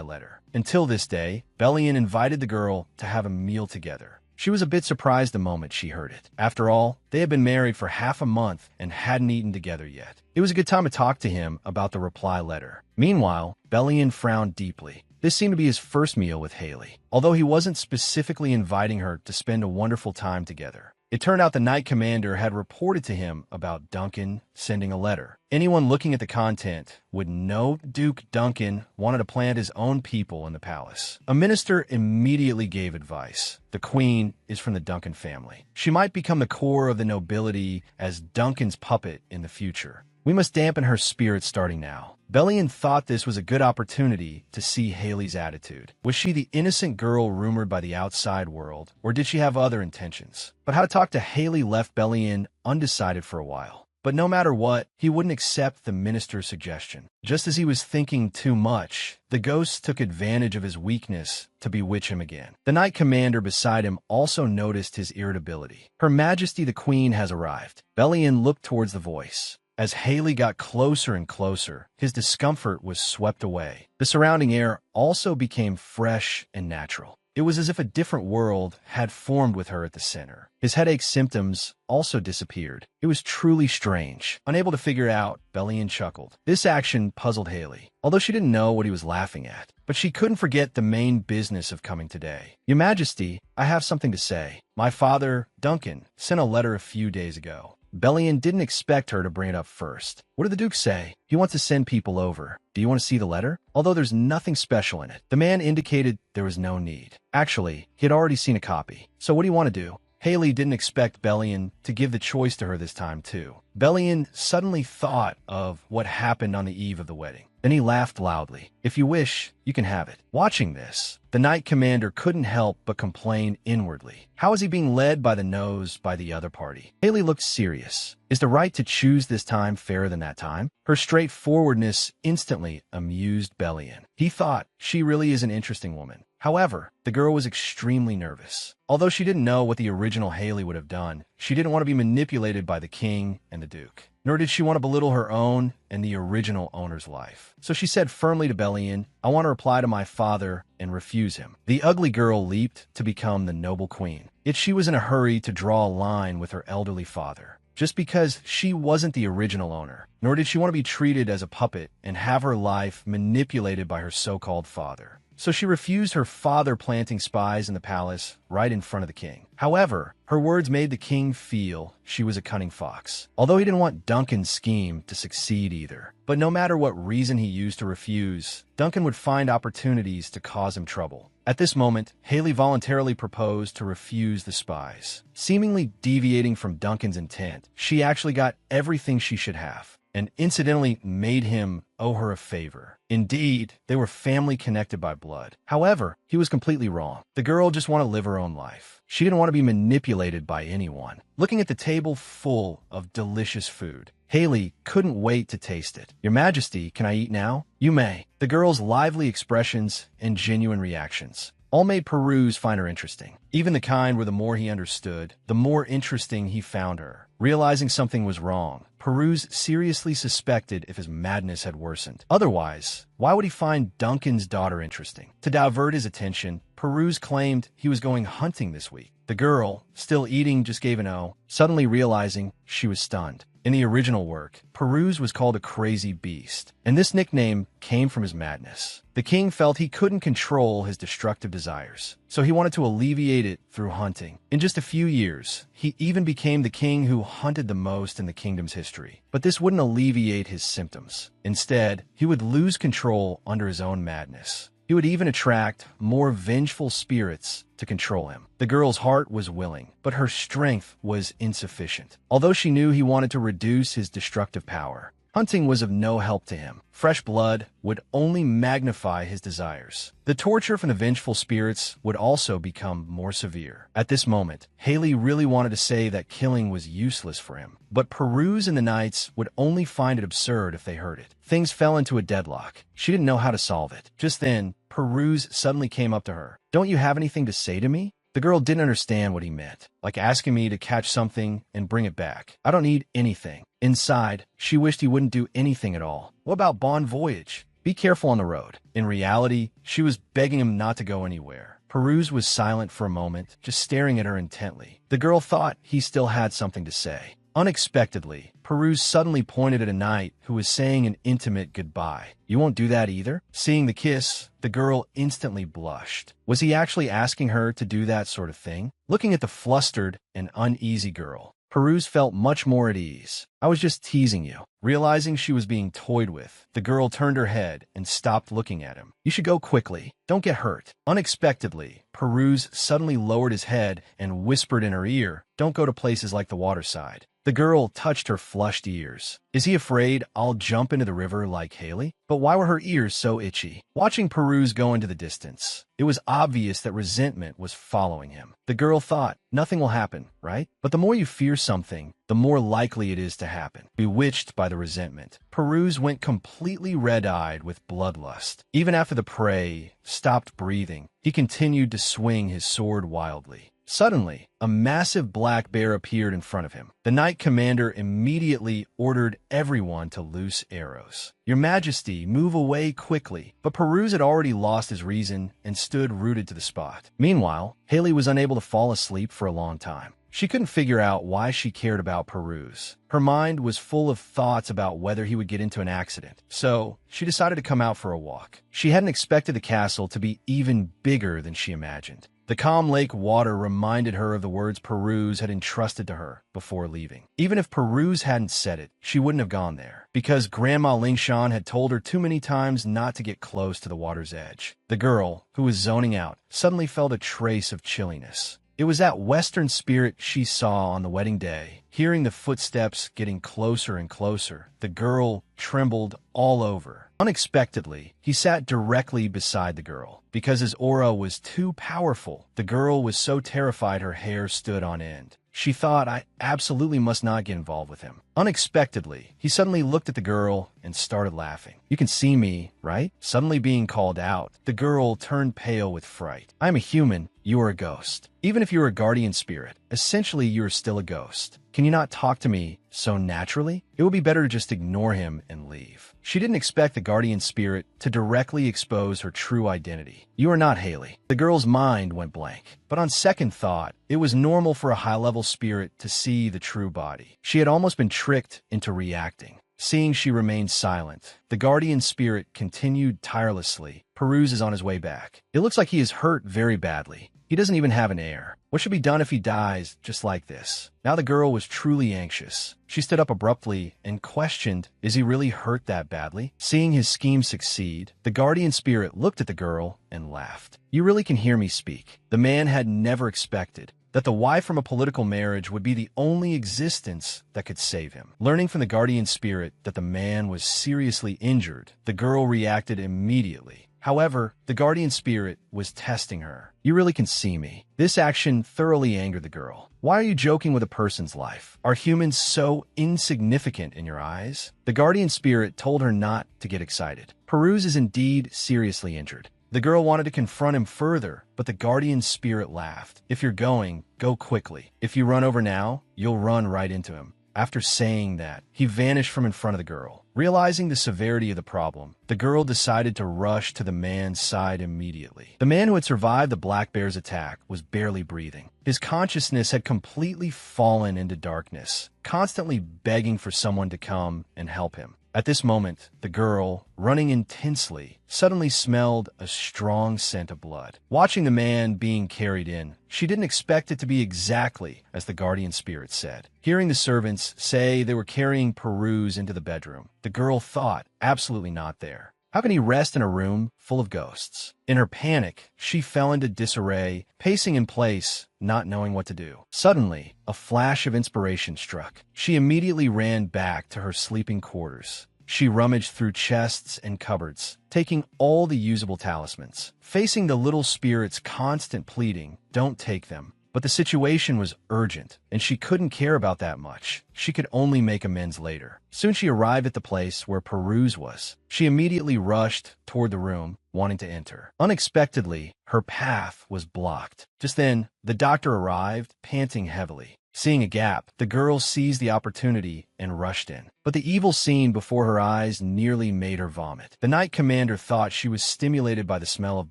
letter. Until this day, Belian invited the girl to have a meal together. She was a bit surprised the moment she heard it. After all, they had been married for half a month and hadn't eaten together yet. It was a good time to talk to him about the reply letter. Meanwhile, Belian frowned deeply. This seemed to be his first meal with Haley, although he wasn't specifically inviting her to spend a wonderful time together. It turned out the Knight Commander had reported to him about Duncan sending a letter. Anyone looking at the content would know Duke Duncan wanted to plant his own people in the palace. A minister immediately gave advice. The queen is from the Duncan family. She might become the core of the nobility as Duncan's puppet in the future. We must dampen her spirit starting now. Belian thought this was a good opportunity to see Haley's attitude. Was she the innocent girl rumored by the outside world, or did she have other intentions? But how to talk to Haley left Belian undecided for a while. But no matter what, he wouldn't accept the minister's suggestion. Just as he was thinking too much, the ghosts took advantage of his weakness to bewitch him again. The Knight Commander beside him also noticed his irritability. Her Majesty the Queen has arrived. Belian looked towards the voice. As Haley got closer and closer, his discomfort was swept away. The surrounding air also became fresh and natural. It was as if a different world had formed with her at the center. His headache symptoms also disappeared. It was truly strange. Unable to figure out, Belian chuckled. This action puzzled Haley, although she didn't know what he was laughing at. But she couldn't forget the main business of coming today. Your Majesty, I have something to say. My father, Duncan, sent a letter a few days ago. Belian didn't expect her to bring it up first. What did the Duke say? He wants to send people over. Do you want to see the letter? Although there's nothing special in it, the man indicated there was no need. Actually, he had already seen a copy. So what do you want to do? Haley didn't expect Belian to give the choice to her this time, too. Belian suddenly thought of what happened on the eve of the wedding. Then he laughed loudly. If you wish, you can have it. Watching this, the Knight Commander couldn't help but complain inwardly. How is he being led by the nose by the other party? Haley looked serious. Is the right to choose this time fairer than that time? Her straightforwardness instantly amused Belian. He thought she really is an interesting woman. However, the girl was extremely nervous. Although she didn't know what the original Haley would have done, she didn't want to be manipulated by the king and the Duke. Nor did she want to belittle her own and the original owner's life. So she said firmly to Belian, I want to reply to my father and refuse him. The ugly girl leaped to become the noble queen. Yet she was in a hurry to draw a line with her elderly father. Just because she wasn't the original owner, nor did she want to be treated as a puppet and have her life manipulated by her so-called father. So she refused her father planting spies in the palace right in front of the king. However, her words made the king feel she was a cunning fox, although he didn't want Duncan's scheme to succeed either. But no matter what reason he used to refuse, Duncan would find opportunities to cause him trouble. At this moment, Haley voluntarily proposed to refuse the spies. Seemingly deviating from Duncan's intent, she actually got everything she should have, and incidentally made him owe her a favor. Indeed, they were family connected by blood. However, he was completely wrong. The girl just wanted to live her own life. She didn't want to be manipulated by anyone. Looking at the table full of delicious food, Haley couldn't wait to taste it. Your Majesty, can I eat now? You may. The girl's lively expressions and genuine reactions all made Peruse find her interesting. Even the kind where the more he understood, the more interesting he found her. Realizing something was wrong, Peruse seriously suspected if his madness had worsened. Otherwise, why would he find Duncan's daughter interesting? To divert his attention, Peruse claimed he was going hunting this week. The girl, still eating, just gave an O, suddenly realizing she was stunned. In the original work, Peruse was called a crazy beast, and this nickname came from his madness. The king felt he couldn't control his destructive desires, so he wanted to alleviate it through hunting. In just a few years, he even became the king who hunted the most in the kingdom's history. But this wouldn't alleviate his symptoms. Instead, he would lose control under his own madness. He would even attract more vengeful spirits to control him. The girl's heart was willing, but her strength was insufficient. Although she knew he wanted to reduce his destructive power, hunting was of no help to him. Fresh blood would only magnify his desires. The torture from the vengeful spirits would also become more severe. At this moment, Haley really wanted to say that killing was useless for him, but Peruse and the Knights would only find it absurd if they heard it. Things fell into a deadlock. She didn't know how to solve it. Just then, Peruse suddenly came up to her. "Don't you have anything to say to me?" The girl didn't understand what he meant, like asking me to catch something and bring it back. "I don't need anything." Inside, she wished he wouldn't do anything at all. What about bon voyage? Be careful on the road. In reality, she was begging him not to go anywhere. Peruse was silent for a moment, just staring at her intently. The girl thought he still had something to say. Unexpectedly, Peruse suddenly pointed at a knight who was saying an intimate goodbye. "You won't do that either?" Seeing the kiss, the girl instantly blushed. Was he actually asking her to do that sort of thing? Looking at the flustered and uneasy girl, Peruse felt much more at ease. "I was just teasing you." Realizing she was being toyed with, the girl turned her head and stopped looking at him. "You should go quickly. Don't get hurt." Unexpectedly, Peruse suddenly lowered his head and whispered in her ear, "Don't go to places like the waterside." The girl touched her flushed ears. "Is he afraid I'll jump into the river like Haley?" But why were her ears so itchy? Watching Peruse go into the distance, it was obvious that resentment was following him. The girl thought, nothing will happen, right? But the more you fear something, the more likely it is to happen. Bewitched by the resentment, Peruse went completely red-eyed with bloodlust. Even after the prey stopped breathing, he continued to swing his sword wildly. Suddenly, a massive black bear appeared in front of him. The knight commander immediately ordered everyone to loose arrows. "Your Majesty, move away quickly." But Peruse had already lost his reason and stood rooted to the spot. Meanwhile, Haley was unable to fall asleep for a long time. She couldn't figure out why she cared about Peruse. Her mind was full of thoughts about whether he would get into an accident, so she decided to come out for a walk. She hadn't expected the castle to be even bigger than she imagined. The calm lake water reminded her of the words Peruse had entrusted to her before leaving. Even if Peruse hadn't said it, she wouldn't have gone there, because Grandma Lingshan had told her too many times not to get close to the water's edge. The girl, who was zoning out, suddenly felt a trace of chilliness. It was that Western spirit she saw on the wedding day. Hearing the footsteps getting closer and closer, the girl trembled all over. Unexpectedly, he sat directly beside the girl. Because his aura was too powerful, the girl was so terrified her hair stood on end. She thought, "I absolutely must not get involved with him." Unexpectedly, he suddenly looked at the girl and started laughing. "You can see me, right?" Suddenly being called out, the girl turned pale with fright. "I am a human. You are a ghost. Even if you're a guardian spirit, essentially you are still a ghost. Can you not talk to me so naturally? It would be better to just ignore him and leave." She didn't expect the guardian spirit to directly expose her true identity. "You are not Haley." The girl's mind went blank. But on second thought, it was normal for a high-level spirit to see the true body. She had almost been tricked into reacting. Seeing she remained silent, the guardian spirit continued tirelessly. "Peruse is on his way back. It looks like he is hurt very badly. He doesn't even have an heir. What should be done if he dies just like this?" Now the girl was truly anxious. She stood up abruptly and questioned, "Is he really hurt that badly?" Seeing his scheme succeed, the guardian spirit looked at the girl and laughed. "You really can hear me speak." The man had never expected that the wife from a political marriage would be the only existence that could save him. Learning from the guardian spirit that the man was seriously injured, the girl reacted immediately. However, the guardian spirit was testing her. "You really can see me." This action thoroughly angered the girl. "Why are you joking with a person's life? Are humans so insignificant in your eyes?" The guardian spirit told her not to get excited. Peruse is indeed seriously injured. The girl wanted to confront him further, but the guardian spirit laughed. "If you're going, go quickly. If you run over now, you'll run right into him." After saying that, he vanished from in front of the girl. Realizing the severity of the problem, the girl decided to rush to the man's side immediately. The man who had survived the black bear's attack was barely breathing. His consciousness had completely fallen into darkness, constantly begging for someone to come and help him. At this moment, the girl, running intensely, suddenly smelled a strong scent of blood. Watching the man being carried in, she didn't expect it to be exactly as the guardian spirit said. Hearing the servants say they were carrying Peruse into the bedroom, the girl thought, absolutely not there. How can he rest in a room full of ghosts? In her panic, she fell into disarray, pacing in place, not knowing what to do. Suddenly, a flash of inspiration struck. She immediately ran back to her sleeping quarters. She rummaged through chests and cupboards, taking all the usable talismans. Facing the little spirit's constant pleading, "Don't take them." But the situation was urgent, and she couldn't care about that much. She could only make amends later. Soon she arrived at the place where Peruse was. She immediately rushed toward the room, wanting to enter. Unexpectedly, her path was blocked. Just then, the doctor arrived, panting heavily. Seeing a gap, the girl seized the opportunity and rushed in. But the evil scene before her eyes nearly made her vomit. The Knight Commander thought she was stimulated by the smell of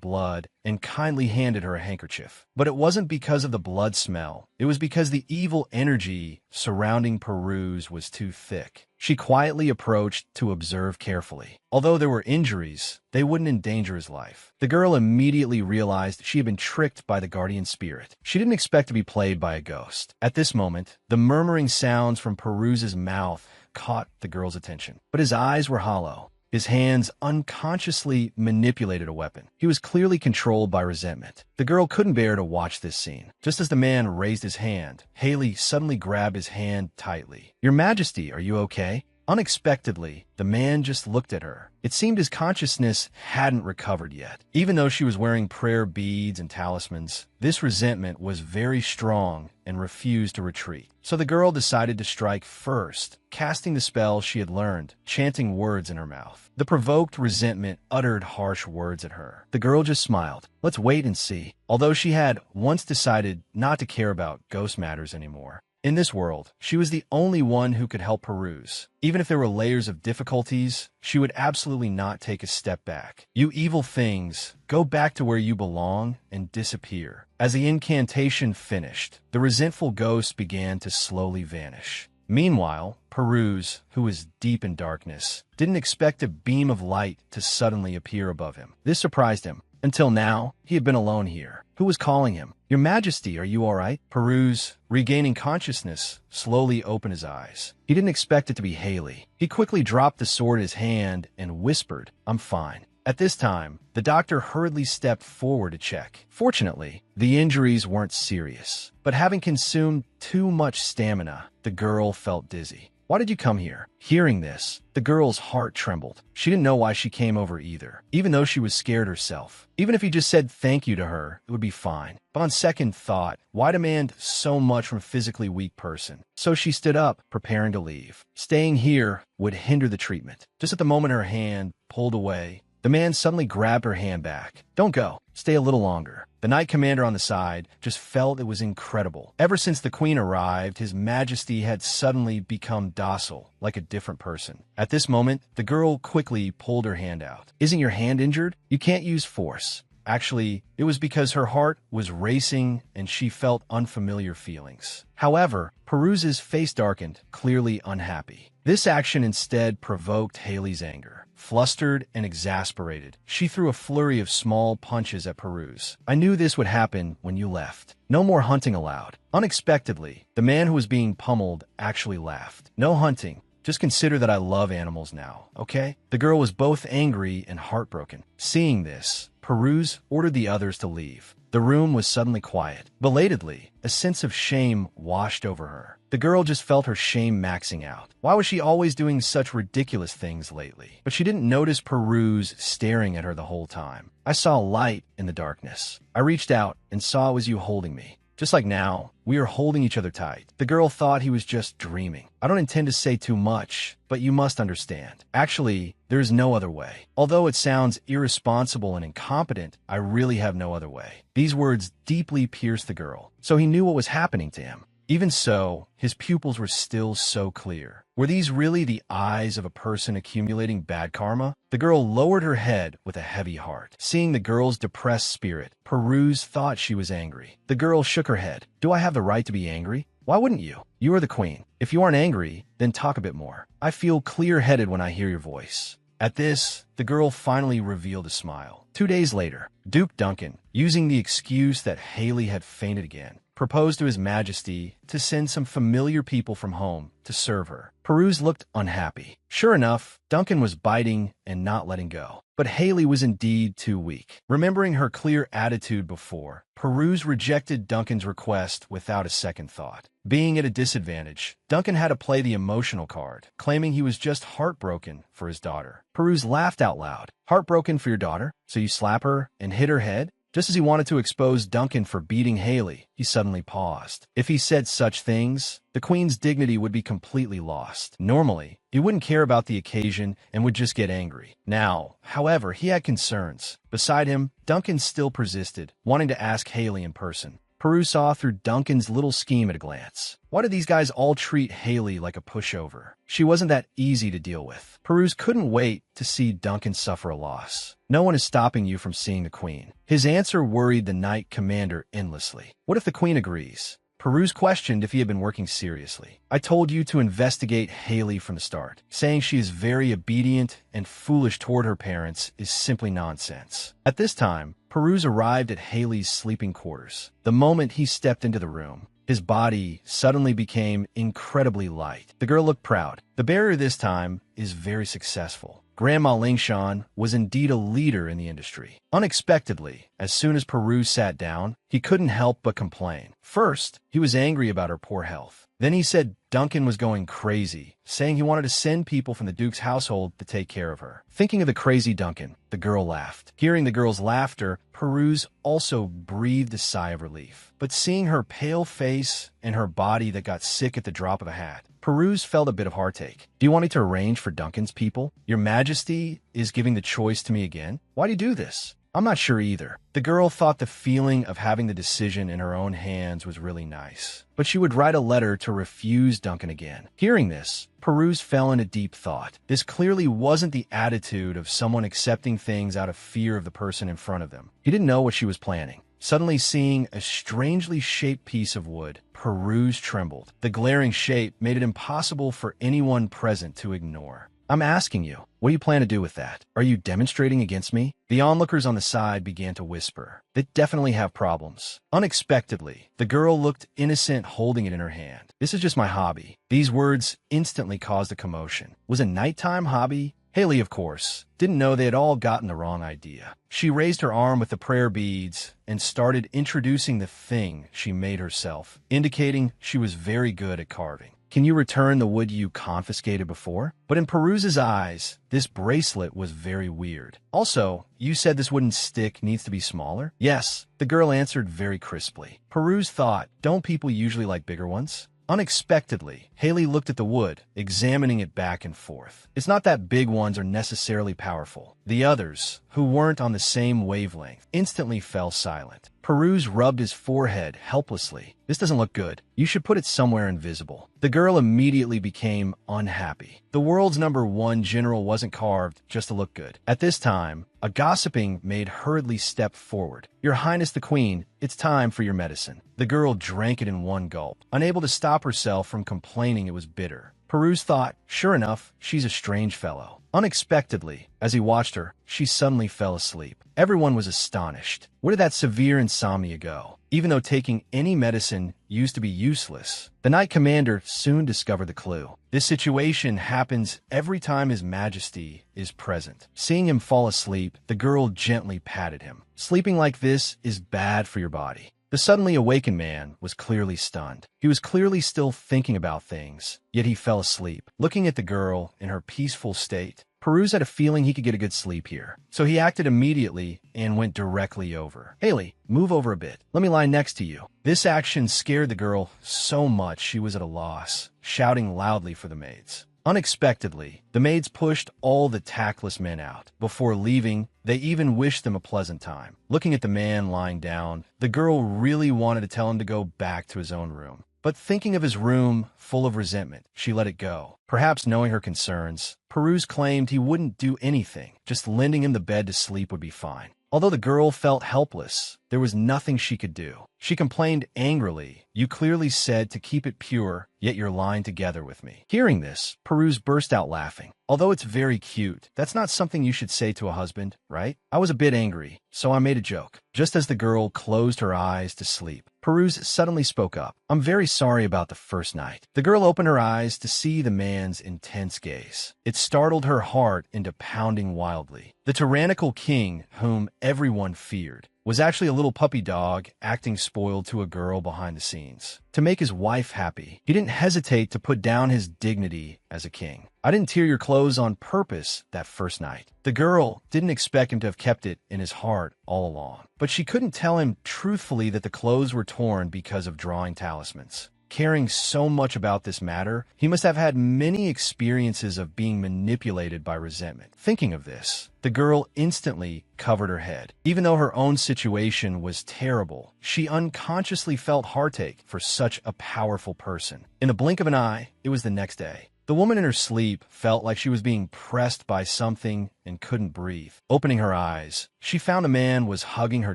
blood and kindly handed her a handkerchief. But it wasn't because of the blood smell. It was because the evil energy surrounding Peruse was too thick. She quietly approached to observe carefully. Although there were injuries, they wouldn't endanger his life. The girl immediately realized she had been tricked by the guardian spirit. She didn't expect to be played by a ghost. At this moment, the murmuring sounds from Peruse's mouth caught the girl's attention. But his eyes were hollow. His hands unconsciously manipulated a weapon. He was clearly controlled by resentment. The girl couldn't bear to watch this scene. Just as the man raised his hand, Haley suddenly grabbed his hand tightly. "Your Majesty, are you okay?" Unexpectedly, the man just looked at her. It seemed his consciousness hadn't recovered yet. Even though she was wearing prayer beads and talismans, this resentment was very strong and refused to retreat. So the girl decided to strike first, casting the spell she had learned, chanting words in her mouth. The provoked resentment uttered harsh words at her. The girl just smiled. "Let's wait and see." Although she had once decided not to care about ghost matters anymore, in this world, she was the only one who could help Peruse. Even if there were layers of difficulties, she would absolutely not take a step back. "You evil things, go back to where you belong and disappear." As the incantation finished, the resentful ghost began to slowly vanish. Meanwhile, Peruse, who was deep in darkness, didn't expect a beam of light to suddenly appear above him. This surprised him. Until now, he had been alone here. Who was calling him? "Your Majesty, are you all right?" Peruse, regaining consciousness, slowly opened his eyes. He didn't expect it to be Haley. He quickly dropped the sword in his hand and whispered, "I'm fine." At this time, the doctor hurriedly stepped forward to check. Fortunately, the injuries weren't serious, but having consumed too much stamina, the girl felt dizzy. "Why did you come here?" Hearing this, the girl's heart trembled. She didn't know why she came over either, even though she was scared herself. Even if he just said thank you to her, it would be fine. But on second thought, why demand so much from a physically weak person? So she stood up, preparing to leave. Staying here would hinder the treatment. Just at the moment her hand pulled away, the man suddenly grabbed her hand back. "Don't go. Stay a little longer." The Knight Commander on the side just felt it was incredible. Ever since the Queen arrived, His Majesty had suddenly become docile, like a different person. At this moment, the girl quickly pulled her hand out. "Isn't your hand injured? You can't use force." Actually, it was because her heart was racing and she felt unfamiliar feelings. However, Peruse's face darkened, clearly unhappy. This action instead provoked Haley's anger. Flustered and exasperated, she threw a flurry of small punches at Peruse. "I knew this would happen when you left. No more hunting allowed." Unexpectedly, the man who was being pummeled actually laughed. "No hunting. Just consider that I love animals now, okay?" The girl was both angry and heartbroken. Seeing this, Peruse ordered the others to leave. The room was suddenly quiet. Belatedly, a sense of shame washed over her. The girl just felt her shame maxing out. Why was she always doing such ridiculous things lately? But she didn't notice Peruse staring at her the whole time. "I saw light in the darkness. I reached out and saw it was you holding me. Just like now, we are holding each other tight." The girl thought he was just dreaming. "I don't intend to say too much, but you must understand. Actually, there is no other way. Although it sounds irresponsible and incompetent, I really have no other way." These words deeply pierced the girl, so he knew what was happening to him. Even so, his pupils were still so clear. Were these really the eyes of a person accumulating bad karma? The girl lowered her head with a heavy heart. Seeing the girl's depressed spirit, Peruse thought she was angry. The girl shook her head. Do I have the right to be angry? Why wouldn't you? You are the queen. If you aren't angry, then talk a bit more. I feel clear-headed when I hear your voice. At this, the girl finally revealed a smile. 2 days later, Duke Duncan, using the excuse that Haley had fainted again, proposed to His Majesty to send some familiar people from home to serve her. Peruse looked unhappy. Sure enough, Duncan was biting and not letting go. But Haley was indeed too weak. Remembering her clear attitude before, Peruse rejected Duncan's request without a second thought. Being at a disadvantage, Duncan had to play the emotional card, claiming he was just heartbroken for his daughter. Peruse laughed out loud. Heartbroken for your daughter? So you slap her and hit her head? Just as he wanted to expose Duncan for beating Haley, he suddenly paused. If he said such things, the queen's dignity would be completely lost. Normally, he wouldn't care about the occasion and would just get angry. Now, however, he had concerns. Beside him, Duncan still persisted, wanting to ask Haley in person. Peruse saw through Duncan's little scheme at a glance. Why did these guys all treat Haley like a pushover? She wasn't that easy to deal with. Peruse couldn't wait to see Duncan suffer a loss. No one is stopping you from seeing the queen. His answer worried the knight commander endlessly. What if the queen agrees? Peruse questioned if he had been working seriously. I told you to investigate Haley from the start. Saying she is very obedient and foolish toward her parents is simply nonsense. At this time, Peruse arrived at Haley's sleeping quarters. The moment he stepped into the room, his body suddenly became incredibly light. The girl looked proud. The barrier this time is very successful. Grandma Lingshan was indeed a leader in the industry. Unexpectedly, as soon as Peruse sat down, he couldn't help but complain. First, he was angry about her poor health. Then he said Duncan was going crazy, saying he wanted to send people from the Duke's household to take care of her. Thinking of the crazy Duncan, the girl laughed. Hearing the girl's laughter, Peruse also breathed a sigh of relief. But seeing her pale face and her body that got sick at the drop of a hat, Peruse felt a bit of heartache. Do you want me to arrange for Duncan's people? Your Majesty is giving the choice to me again? Why do you do this? I'm not sure either. The girl thought the feeling of having the decision in her own hands was really nice. But she would write a letter to refuse Duncan again. Hearing this, Peruse fell into deep thought. This clearly wasn't the attitude of someone accepting things out of fear of the person in front of them. He didn't know what she was planning. Suddenly seeing a strangely shaped piece of wood, Peruse trembled. The glaring shape made it impossible for anyone present to ignore. I'm asking you, what do you plan to do with that? Are you demonstrating against me? The onlookers on the side began to whisper. They definitely have problems. Unexpectedly, the girl looked innocent holding it in her hand. This is just my hobby. These words instantly caused a commotion. Was a nighttime hobby? Haley, of course, didn't know they had all gotten the wrong idea. She raised her arm with the prayer beads and started introducing the thing she made herself, indicating she was very good at carving. Can you return the wood you confiscated before? But in Peruse's eyes, this bracelet was very weird. Also, you said this wooden stick needs to be smaller? Yes, the girl answered very crisply. Peruse thought, don't people usually like bigger ones? Unexpectedly, Haley looked at the wood, examining it back and forth. It's not that big ones are necessarily powerful. The others, who weren't on the same wavelength, instantly fell silent. Peruse rubbed his forehead helplessly. This doesn't look good. You should put it somewhere invisible. The girl immediately became unhappy. The world's #1 general wasn't carved just to look good. At this time, a gossiping maid hurriedly stepped forward. Your Highness the Queen, it's time for your medicine. The girl drank it in one gulp, unable to stop herself from complaining it was bitter. Peruse thought, sure enough, she's a strange fellow. Unexpectedly, as he watched her, she suddenly fell asleep. Everyone was astonished. Where did that severe insomnia go? Even though taking any medicine used to be useless, the Knight Commander soon discovered the clue. This situation happens every time His Majesty is present. Seeing him fall asleep, the girl gently patted him. Sleeping like this is bad for your body. The suddenly awakened man was clearly stunned. He was clearly still thinking about things, yet he fell asleep. Looking at the girl in her peaceful state, Peruse had a feeling he could get a good sleep here. So he acted immediately and went directly over. Haley, move over a bit. Let me lie next to you. This action scared the girl so much she was at a loss, shouting loudly for the maids. Unexpectedly, the maids pushed all the tactless men out. Before leaving, they even wished them a pleasant time. Looking at the man lying down, the girl really wanted to tell him to go back to his own room. But thinking of his room full of resentment, she let it go. Perhaps knowing her concerns, Peruse claimed he wouldn't do anything, just lending him the bed to sleep would be fine. Although the girl felt helpless, there was nothing she could do. She complained angrily, "You clearly said to keep it pure, yet you're lying together with me." Hearing this, Peruse burst out laughing. "Although it's very cute, that's not something you should say to a husband, right?" I was a bit angry, so I made a joke. Just as the girl closed her eyes to sleep, Peruse suddenly spoke up. "I'm very sorry about the first night." The girl opened her eyes to see the man's intense gaze. It startled her heart into pounding wildly. The tyrannical king, whom everyone feared, was actually a little puppy dog acting spoiled to a girl behind the scenes. To make his wife happy, he didn't hesitate to put down his dignity as a king. "I didn't tear your clothes on purpose that first night." The girl didn't expect him to have kept it in his heart all along, but she couldn't tell him truthfully that the clothes were torn because of drawing talismans. Caring so much about this matter, he must have had many experiences of being manipulated by resentment. Thinking of this, the girl instantly covered her head. Even though her own situation was terrible, she unconsciously felt heartache for such a powerful person. In the blink of an eye, it was the next day. The woman in her sleep felt like she was being pressed by something and couldn't breathe. Opening her eyes, she found a man was hugging her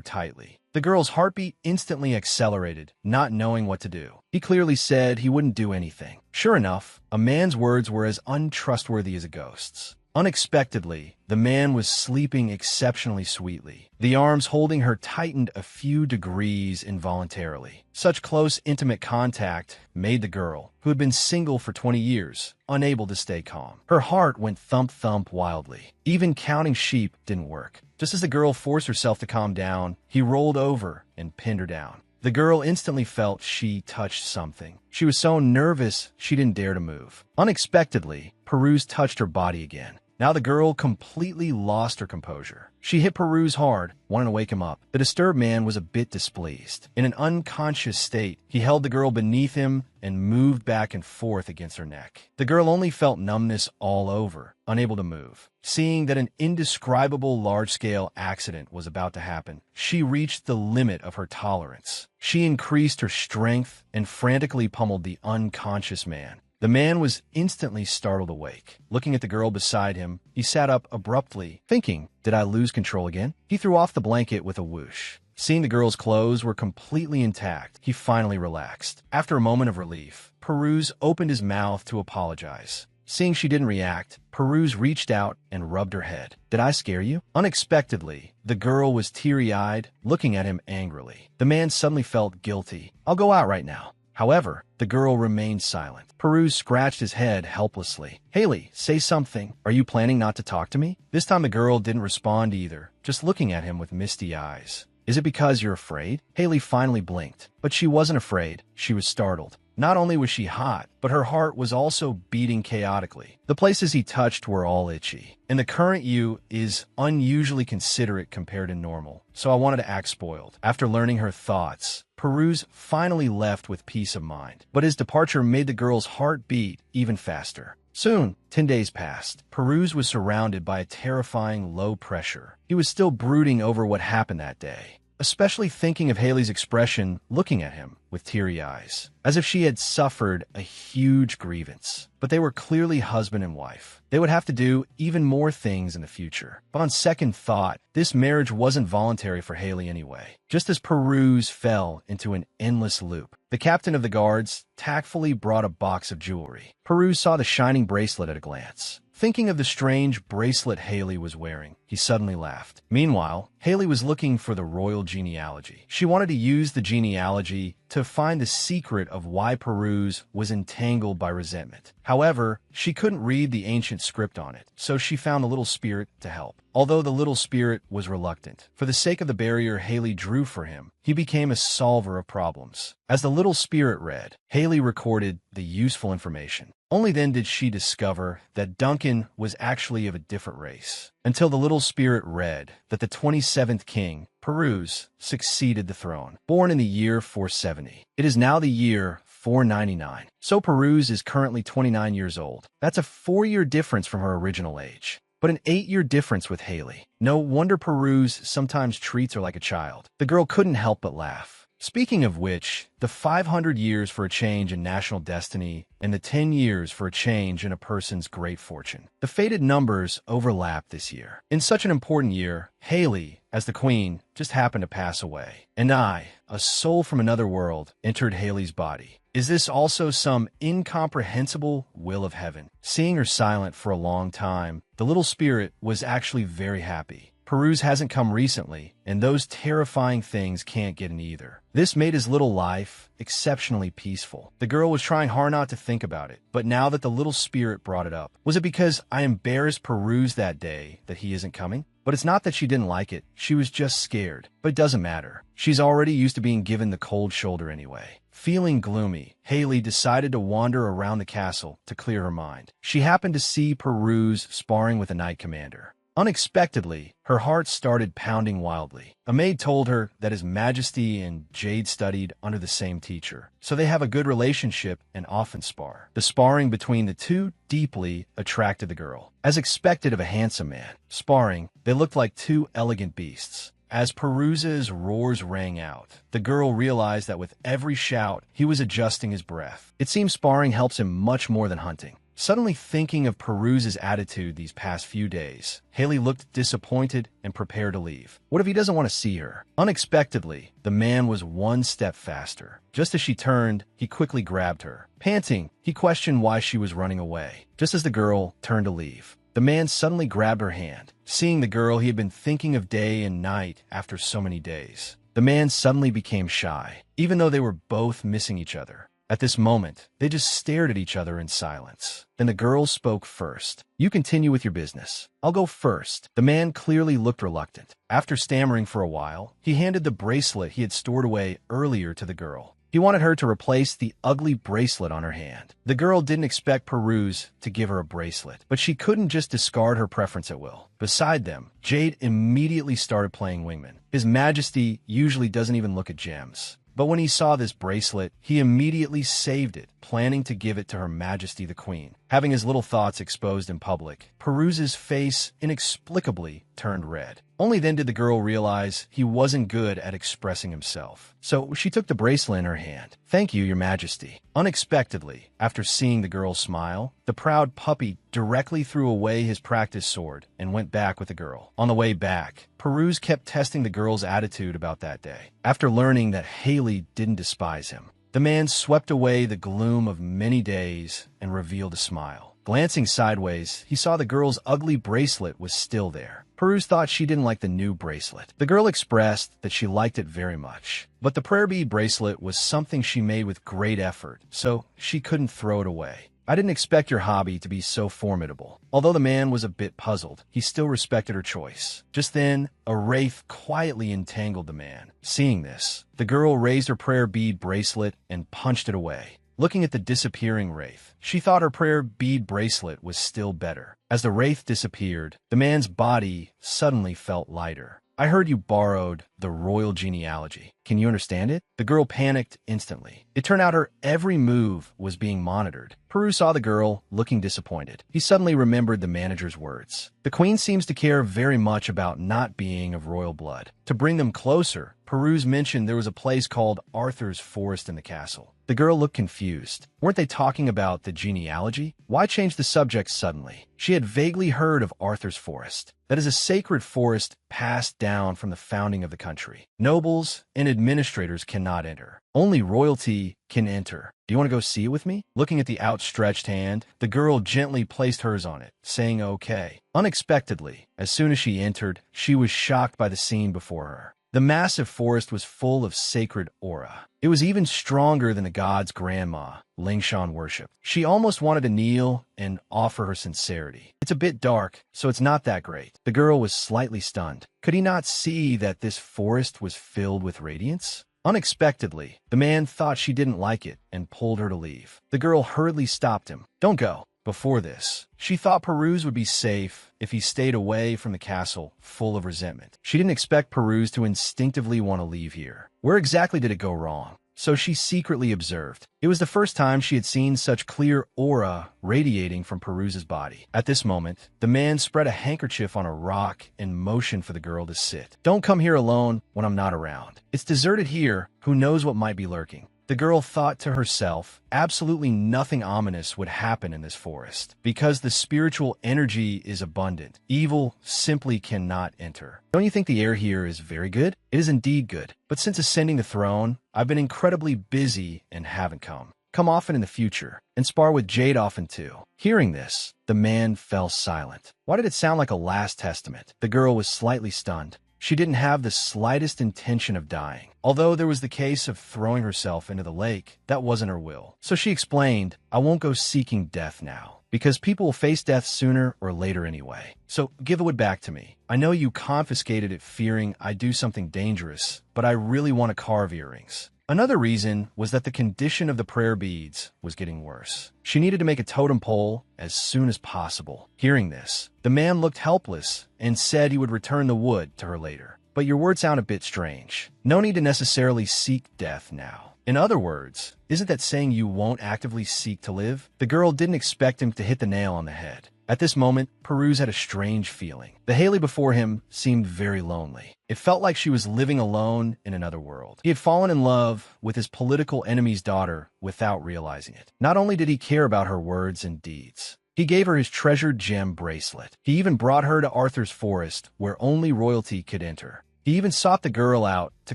tightly. The girl's heartbeat instantly accelerated, not knowing what to do. He clearly said he wouldn't do anything. Sure enough, a man's words were as untrustworthy as a ghost's. Unexpectedly, the man was sleeping exceptionally sweetly. The arms holding her tightened a few degrees involuntarily. Such close, intimate contact made the girl, who had been single for 20 years, unable to stay calm. Her heart went thump-thump wildly. Even counting sheep didn't work. Just as the girl forced herself to calm down, he rolled over and pinned her down. The girl instantly felt she touched something. She was so nervous she didn't dare to move. Unexpectedly, Peruse touched her body again. Now the girl completely lost her composure. She hit Peruse hard, wanting to wake him up. The disturbed man was a bit displeased. In an unconscious state, he held the girl beneath him and moved back and forth against her neck. The girl only felt numbness all over, unable to move. Seeing that an indescribable large-scale accident was about to happen, she reached the limit of her tolerance. She increased her strength and frantically pummeled the unconscious man. The man was instantly startled awake. Looking at the girl beside him, he sat up abruptly, thinking, "Did I lose control again?" He threw off the blanket with a whoosh. Seeing the girl's clothes were completely intact, he finally relaxed. After a moment of relief, Peruse opened his mouth to apologize. Seeing she didn't react, Peruse reached out and rubbed her head. "Did I scare you?" Unexpectedly, the girl was teary-eyed, looking at him angrily. The man suddenly felt guilty. "I'll go out right now." However, the girl remained silent. Peruse scratched his head helplessly. "Haley, say something. Are you planning not to talk to me?" This time the girl didn't respond either, just looking at him with misty eyes. "Is it because you're afraid?" Haley finally blinked, but she wasn't afraid. She was startled. Not only was she hot, but her heart was also beating chaotically. The places he touched were all itchy. And the current you is unusually considerate compared to normal, so I wanted to act spoiled. After learning her thoughts, Peruse finally left with peace of mind. But his departure made the girl's heart beat even faster. Soon, 10 days passed. Peruse was surrounded by a terrifying low pressure. He was still brooding over what happened that day, especially thinking of Haley's expression looking at him with teary eyes, as if she had suffered a huge grievance. But they were clearly husband and wife. They would have to do even more things in the future. But on second thought, this marriage wasn't voluntary for Haley anyway. Just as Peruse fell into an endless loop, the captain of the guards tactfully brought a box of jewelry. Peruse saw the shining bracelet at a glance. Thinking of the strange bracelet Haley was wearing, he suddenly laughed. Meanwhile, Haley was looking for the royal genealogy. She wanted to use the genealogy to find the secret of why Peruse was entangled by resentment. However, she couldn't read the ancient script on it, so she found a little spirit to help. Although the little spirit was reluctant, for the sake of the barrier Haley drew for him, he became a solver of problems. As the little spirit read, Haley recorded the useful information. Only then did she discover that Duncan was actually of a different race, until the little spirit read that the 27th king, Peruse, succeeded the throne, born in the year 470. It is now the year 499. So Peruse is currently 29 years old. That's a 4-year difference from her original age, but an 8-year difference with Haley. No wonder Peruse sometimes treats her like a child. The girl couldn't help but laugh. Speaking of which, the 500 years for a change in national destiny and the 10 years for a change in a person's great fortune. The fated numbers overlap this year. In such an important year, Haley, as the queen, just happened to pass away. And I, a soul from another world, entered Haley's body. Is this also some incomprehensible will of heaven? Seeing her silent for a long time, the little spirit was actually very happy. Peruse hasn't come recently, and those terrifying things can't get in either. This made his little life exceptionally peaceful. The girl was trying hard not to think about it, but now that the little spirit brought it up, was it because I embarrassed Peruse that day that he isn't coming? But it's not that she didn't like it, she was just scared. But it doesn't matter. She's already used to being given the cold shoulder anyway. Feeling gloomy, Haley decided to wander around the castle to clear her mind. She happened to see Peruse sparring with a knight commander. Unexpectedly, her heart started pounding wildly. A maid told her that His Majesty and Jade studied under the same teacher, so they have a good relationship and often spar. The sparring between the two deeply attracted the girl. As expected of a handsome man, sparring, they looked like two elegant beasts. As Peruse's roars rang out, the girl realized that with every shout, he was adjusting his breath. It seems sparring helps him much more than hunting. Suddenly thinking of Peruse's attitude these past few days, Haley looked disappointed and prepared to leave. What if he doesn't want to see her? Unexpectedly, the man was one step faster. Just as she turned, he quickly grabbed her. Panting, he questioned why she was running away. Just as the girl turned to leave, the man suddenly grabbed her hand. Seeing the girl he had been thinking of day and night after so many days, the man suddenly became shy, even though they were both missing each other. At this moment, they just stared at each other in silence. Then the girl spoke first. "You continue with your business. I'll go first." The man clearly looked reluctant. After stammering for a while, he handed the bracelet he had stored away earlier to the girl. He wanted her to replace the ugly bracelet on her hand. The girl didn't expect Peruse to give her a bracelet, but she couldn't just discard her preference at will. Beside them, Jade immediately started playing wingman. His Majesty usually doesn't even look at gems. But when he saw this bracelet, he immediately saved it, planning to give it to Her Majesty the Queen. Having his little thoughts exposed in public, Peruse's face inexplicably turned red. Only then did the girl realize he wasn't good at expressing himself. So she took the bracelet in her hand. "Thank you, Your Majesty." Unexpectedly, after seeing the girl smile, the proud puppy directly threw away his practice sword and went back with the girl. On the way back, Peruse kept testing the girl's attitude about that day. After learning that Haley didn't despise him, the man swept away the gloom of many days and revealed a smile. Glancing sideways, he saw the girl's ugly bracelet was still there. Peruse thought she didn't like the new bracelet. The girl expressed that she liked it very much, but the prayer bead bracelet was something she made with great effort, so she couldn't throw it away. "I didn't expect your hobby to be so formidable." Although the man was a bit puzzled, he still respected her choice. Just then, a wraith quietly entangled the man. Seeing this, the girl raised her prayer bead bracelet and punched it away. Looking at the disappearing wraith, she thought her prayer bead bracelet was still better. As the wraith disappeared, the man's body suddenly felt lighter. "I heard you borrowed the royal genealogy. Can you understand it?" The girl panicked instantly. It turned out her every move was being monitored. Peruse saw the girl looking disappointed. He suddenly remembered the manager's words. "The queen seems to care very much about not being of royal blood." To bring them closer, Peruse mentioned there was a place called Arthur's Forest in the castle. The girl looked confused. Weren't they talking about the genealogy? Why change the subject suddenly? She had vaguely heard of Arthur's Forest. That is a sacred forest passed down from the founding of the country. Nobles and administrators cannot enter. Only royalty can enter. "Do you want to go see it with me?" Looking at the outstretched hand, the girl gently placed hers on it, saying okay. Unexpectedly, as soon as she entered, she was shocked by the scene before her. The massive forest was full of sacred aura. It was even stronger than the god's grandma, Lingshan worshipped. She almost wanted to kneel and offer her sincerity. "It's a bit dark, so it's not that great." The girl was slightly stunned. Could he not see that this forest was filled with radiance? Unexpectedly, the man thought she didn't like it and pulled her to leave. The girl hurriedly stopped him. "Don't go." Before this, she thought Peruse would be safe if he stayed away from the castle full of resentment. She didn't expect Peruse to instinctively want to leave here. Where exactly did it go wrong? so she secretly observed. It was the first time she had seen such clear aura radiating from Peruse's body. At this moment, the man spread a handkerchief on a rock and motioned for the girl to sit. "Don't come here alone when I'm not around. It's deserted here. Who knows what might be lurking?" The girl thought to herself, absolutely nothing ominous would happen in this forest. Because the spiritual energy is abundant, evil simply cannot enter. Don't you think the air here is very good? It is indeed good. But since ascending the throne, I've been incredibly busy and haven't come. Come often in the future, and spar with Jade often too. Hearing this, the man fell silent. Why did it sound like a last testament? The girl was slightly stunned. She didn't have the slightest intention of dying. Although there was the case of throwing herself into the lake, that wasn't her will. So she explained, "I won't go seeking death now, because people will face death sooner or later anyway. So give the wood back to me. I know you confiscated it fearing I'd do something dangerous, but I really want to carve earrings." Another reason was that the condition of the prayer beads was getting worse. She needed to make a totem pole as soon as possible. Hearing this, the man looked helpless and said he would return the wood to her later. "But your words sound a bit strange. No need to necessarily seek death now. In other words, isn't that saying you won't actively seek to live?" The girl didn't expect him to hit the nail on the head. At this moment, Peruse had a strange feeling. The Haley before him seemed very lonely. It felt like she was living alone in another world. He had fallen in love with his political enemy's daughter without realizing it. Not only did he care about her words and deeds, he gave her his treasured gem bracelet. He even brought her to Arthur's forest, where only royalty could enter. He even sought the girl out to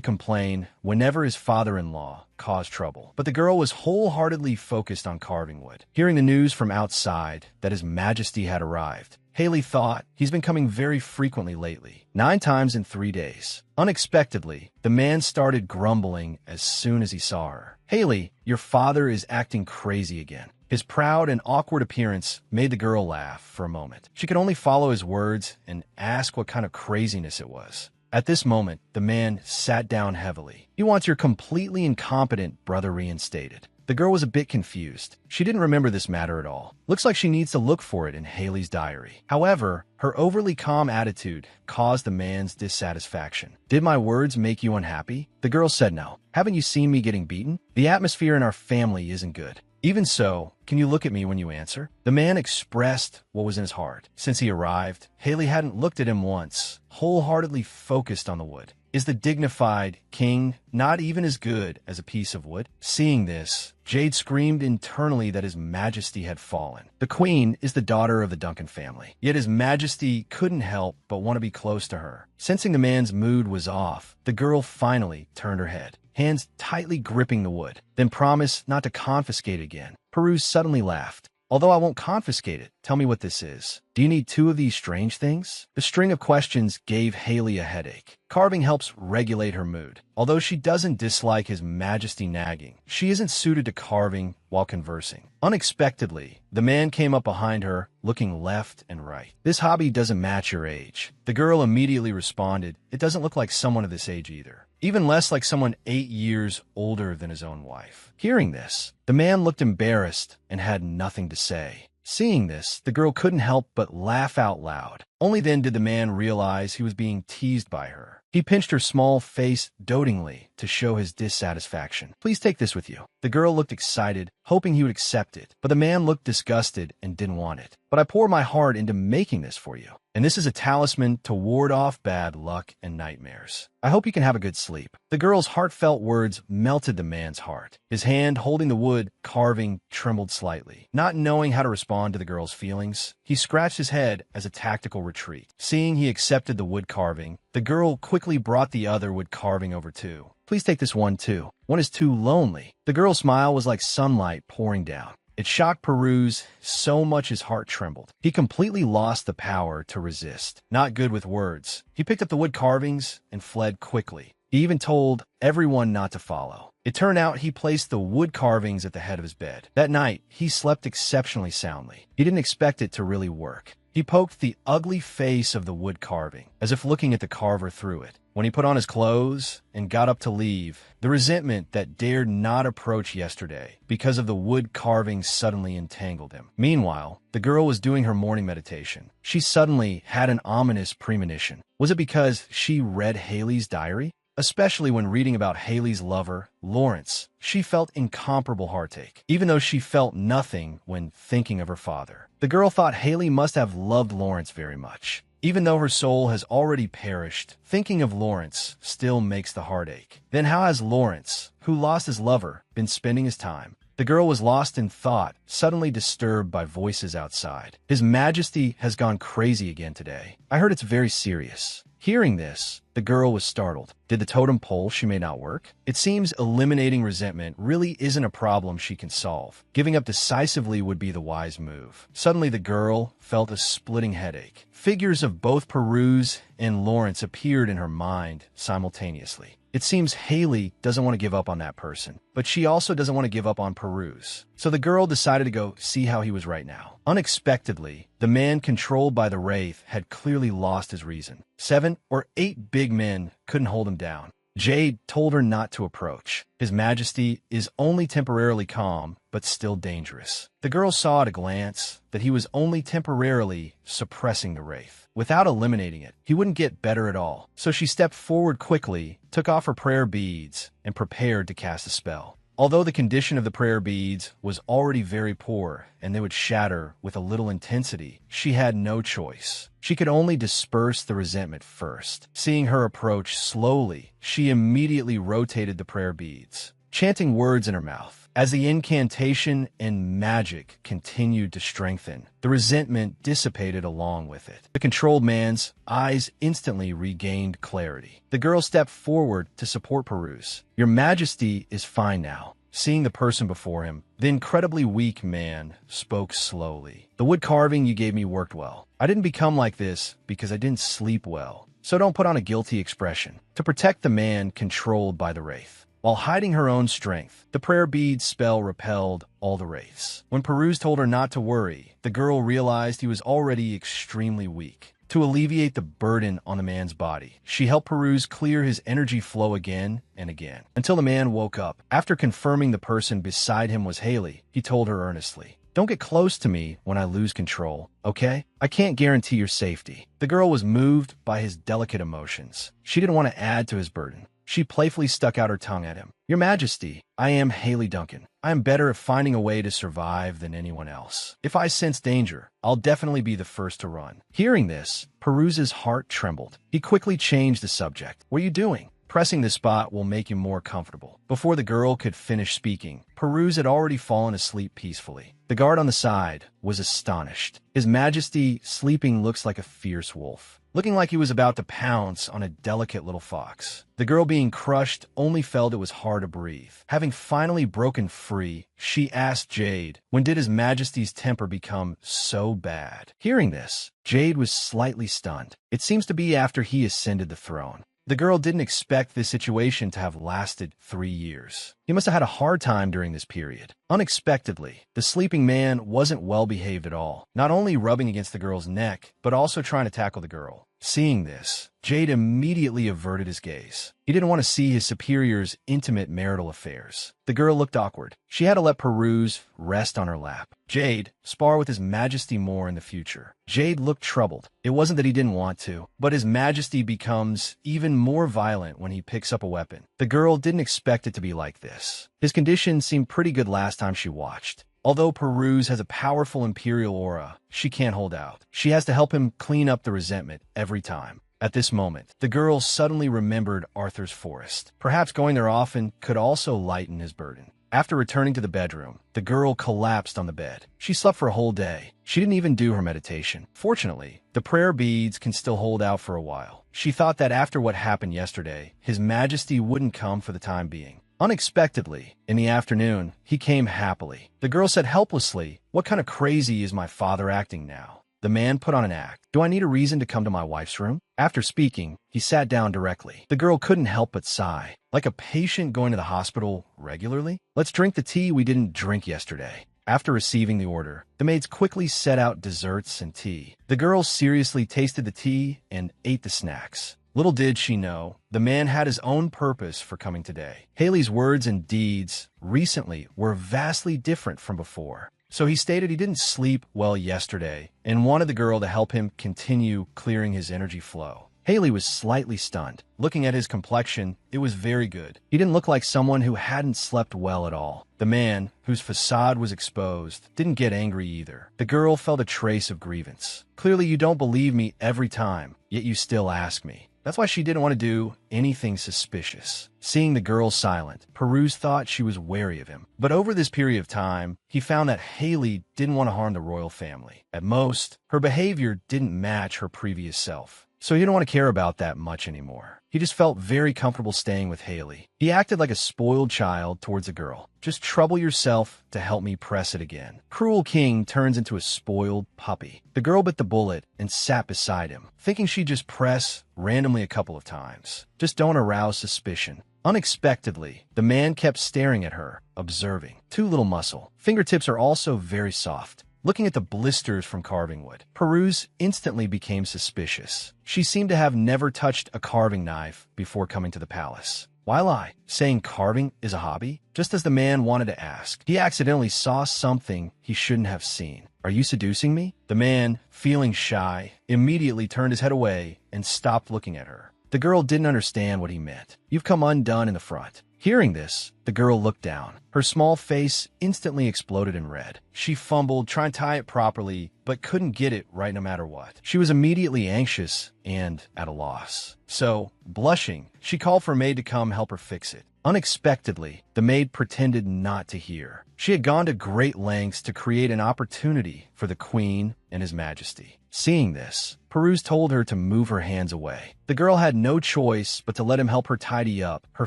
complain whenever his father-in-law caused trouble. But the girl was wholeheartedly focused on carving wood. Hearing the news from outside that His Majesty had arrived, Haley thought, "He's been coming very frequently lately, 9 times in 3 days." Unexpectedly, the man started grumbling as soon as he saw her. "Haley, your father is acting crazy again." His proud and awkward appearance made the girl laugh for a moment. She could only follow his words and ask what kind of craziness it was. At this moment, the man sat down heavily. "He wants your completely incompetent brother reinstated." The girl was a bit confused. She didn't remember this matter at all. Looks like she needs to look for it in Haley's diary. However, her overly calm attitude caused the man's dissatisfaction. "Did my words make you unhappy?" The girl said no. "Haven't you seen me getting beaten? The atmosphere in our family isn't good. Even so, can you look at me when you answer?" The man expressed what was in his heart. Since he arrived, Haley hadn't looked at him once, wholeheartedly focused on the wood. Is the dignified king not even as good as a piece of wood? Seeing this, Jade screamed internally that His Majesty had fallen. The queen is the daughter of the Duncan family, yet His Majesty couldn't help but want to be close to her. Sensing the man's mood was off, the girl finally turned her head, hands tightly gripping the wood, then promised not to confiscate it again. Peruse suddenly laughed. "Although I won't confiscate it, tell me what this is. Do you need 2 of these strange things?" The string of questions gave Haley a headache. Carving helps regulate her mood. Although she doesn't dislike His Majesty nagging, she isn't suited to carving while conversing. Unexpectedly, the man came up behind her, looking left and right. "This hobby doesn't match your age." The girl immediately responded, "It doesn't look like someone of this age either. Even less like someone 8 years older than his own wife." Hearing this, the man looked embarrassed and had nothing to say. Seeing this, the girl couldn't help but laugh out loud. Only then did the man realize he was being teased by her. He pinched her small face dotingly to show his dissatisfaction. "Please take this with you." The girl looked excited, hoping he would accept it, but the man looked disgusted and didn't want it. "But I poured my heart into making this for you, and this is a talisman to ward off bad luck and nightmares. I hope you can have a good sleep." The girl's heartfelt words melted the man's heart. His hand holding the wood carving trembled slightly. Not knowing how to respond to the girl's feelings, he scratched his head as a tactical retreat. Seeing he accepted the wood carving, the girl quickly brought the other wood carving over too. "Please take this one too. One is too lonely." The girl's smile was like sunlight pouring down. It shocked Peruse so much his heart trembled. He completely lost the power to resist. Not good with words, he picked up the wood carvings and fled quickly. He even told everyone not to follow. It turned out he placed the wood carvings at the head of his bed. That night, he slept exceptionally soundly. He didn't expect it to really work. He poked the ugly face of the wood carving, as if looking at the carver through it. When he put on his clothes and got up to leave, the resentment that dared not approach yesterday because of the wood carving suddenly entangled him. Meanwhile, the girl was doing her morning meditation. She suddenly had an ominous premonition. Was it because she read Haley's diary? especially when reading about Haley's lover, Lawrence. She felt incomparable heartache, even though she felt nothing when thinking of her father. The girl thought Haley must have loved Lawrence very much. Even though her soul has already perished, thinking of Lawrence still makes the heart ache. Then how has Lawrence, who lost his lover, been spending his time? The girl was lost in thought, suddenly disturbed by voices outside. His Majesty has gone crazy again today. I heard it's very serious. Hearing this, the girl was startled. Did the totem pole she may not work? It seems eliminating resentment really isn't a problem she can solve. Giving up decisively would be the wise move. Suddenly the girl felt a splitting headache. Figures of both Peruse and Lawrence appeared in her mind simultaneously. It seems Haley doesn't want to give up on that person, but she also doesn't want to give up on Peruse. So the girl decided to go see how he was right now. Unexpectedly, the man controlled by the Wraith had clearly lost his reason. 7 or 8 big men couldn't hold him down. Jade told her not to approach. His Majesty is only temporarily calm, but still dangerous. The girl saw at a glance that he was only temporarily suppressing the Wraith. Without eliminating it, he wouldn't get better at all. So she stepped forward quickly, took off her prayer beads, and prepared to cast a spell. Although the condition of the prayer beads was already very poor and they would shatter with a little intensity, she had no choice. She could only disperse the resentment first. Seeing her approach slowly, she immediately rotated the prayer beads, chanting words in her mouth. As the incantation and magic continued to strengthen, the resentment dissipated along with it. The controlled man's eyes instantly regained clarity. The girl stepped forward to support Peruse. Your Majesty is fine now. Seeing the person before him, the incredibly weak man spoke slowly. The wood carving you gave me worked well. I didn't become like this because I didn't sleep well, so don't put on a guilty expression. To protect the man controlled by the Wraith. While hiding her own strength, the prayer bead spell repelled all the Wraiths. When Peruse told her not to worry, the girl realized he was already extremely weak. To alleviate the burden on the man's body, she helped Peruse clear his energy flow again and again, until the man woke up. After confirming the person beside him was Haley, he told her earnestly, "Don't get close to me when I lose control, okay? I can't guarantee your safety." The girl was moved by his delicate emotions. She didn't want to add to his burden. She playfully stuck out her tongue at him. Your Majesty, I am Haley Duncan. I am better at finding a way to survive than anyone else. If I sense danger, I'll definitely be the first to run. Hearing this, Peruse's heart trembled. He quickly changed the subject. What are you doing? Pressing the spot will make you more comfortable. Before the girl could finish speaking, Peruse had already fallen asleep peacefully. The guard on the side was astonished. His Majesty sleeping looks like a fierce wolf, looking like he was about to pounce on a delicate little fox. The girl being crushed only felt it was hard to breathe. Having finally broken free, she asked Jade, when did His Majesty's temper become so bad? Hearing this, Jade was slightly stunned. It seems to be after he ascended the throne. The girl didn't expect this situation to have lasted 3 years. He must have had a hard time during this period. Unexpectedly, the sleeping man wasn't well behaved at all, not only rubbing against the girl's neck, but also trying to tackle the girl. Seeing this, Jade immediately averted his gaze. He didn't want to see his superior's intimate marital affairs. The girl looked awkward. She had to let Peruse rest on her lap. Jade, spar with His Majesty more in the future. Jade looked troubled. It wasn't that he didn't want to, but His Majesty becomes even more violent when he picks up a weapon. The girl didn't expect it to be like this. His condition seemed pretty good last time she watched. Although Peruse has a powerful imperial aura, she can't hold out. She has to help him clean up the resentment every time. At this moment, the girl suddenly remembered Arthur's forest. Perhaps going there often could also lighten his burden. After returning to the bedroom, the girl collapsed on the bed. She slept for a whole day. She didn't even do her meditation. Fortunately, the prayer beads can still hold out for a while. She thought that after what happened yesterday, His Majesty wouldn't come for the time being. Unexpectedly, in the afternoon, he came happily. The girl said helplessly, "What kind of crazy is my father acting now?" The man put on an act. "Do I need a reason to come to my wife's room?" After speaking, he sat down directly. The girl couldn't help but sigh. Like a patient going to the hospital regularly? "Let's drink the tea we didn't drink yesterday." After receiving the order, the maids quickly set out desserts and tea. The girl seriously tasted the tea and ate the snacks. Little did she know, the man had his own purpose for coming today. Haley's words and deeds recently were vastly different from before. So he stated he didn't sleep well yesterday and wanted the girl to help him continue clearing his energy flow. Haley was slightly stunned. Looking at his complexion, it was very good. He didn't look like someone who hadn't slept well at all. The man, whose facade was exposed, didn't get angry either. The girl felt a trace of grievance. Clearly you don't believe me every time, yet you still ask me. That's why she didn't want to do anything suspicious. Seeing the girl silent, Peruse thought she was wary of him. But over this period of time, he found that Haley didn't want to harm the royal family. At most, her behavior didn't match her previous self. So he didn't want to care about that much anymore. He just felt very comfortable staying with Haley. He acted like a spoiled child towards a girl. Just trouble yourself to help me press it again. Cruel king turns into a spoiled puppy. The girl bit the bullet and sat beside him, thinking she'd just press randomly a couple of times. Just don't arouse suspicion. Unexpectedly, the man kept staring at her, observing. Too little muscle. Fingertips are also very soft. Looking at the blisters from carving wood, Peruse instantly became suspicious. She seemed to have never touched a carving knife before coming to the palace. Why lie? Saying carving is a hobby? Just as the man wanted to ask, he accidentally saw something he shouldn't have seen. Are you seducing me? The man, feeling shy, immediately turned his head away and stopped looking at her. The girl didn't understand what he meant. You've come undone in the front. Hearing this, the girl looked down. Her small face instantly exploded in red. She fumbled, trying to tie it properly, but couldn't get it right no matter what. She was immediately anxious and at a loss. So, blushing, she called for a maid to come help her fix it. Unexpectedly, the maid pretended not to hear. She had gone to great lengths to create an opportunity for the queen and his majesty. Seeing this, Peruse told her to move her hands away. The girl had no choice but to let him help her tidy up, her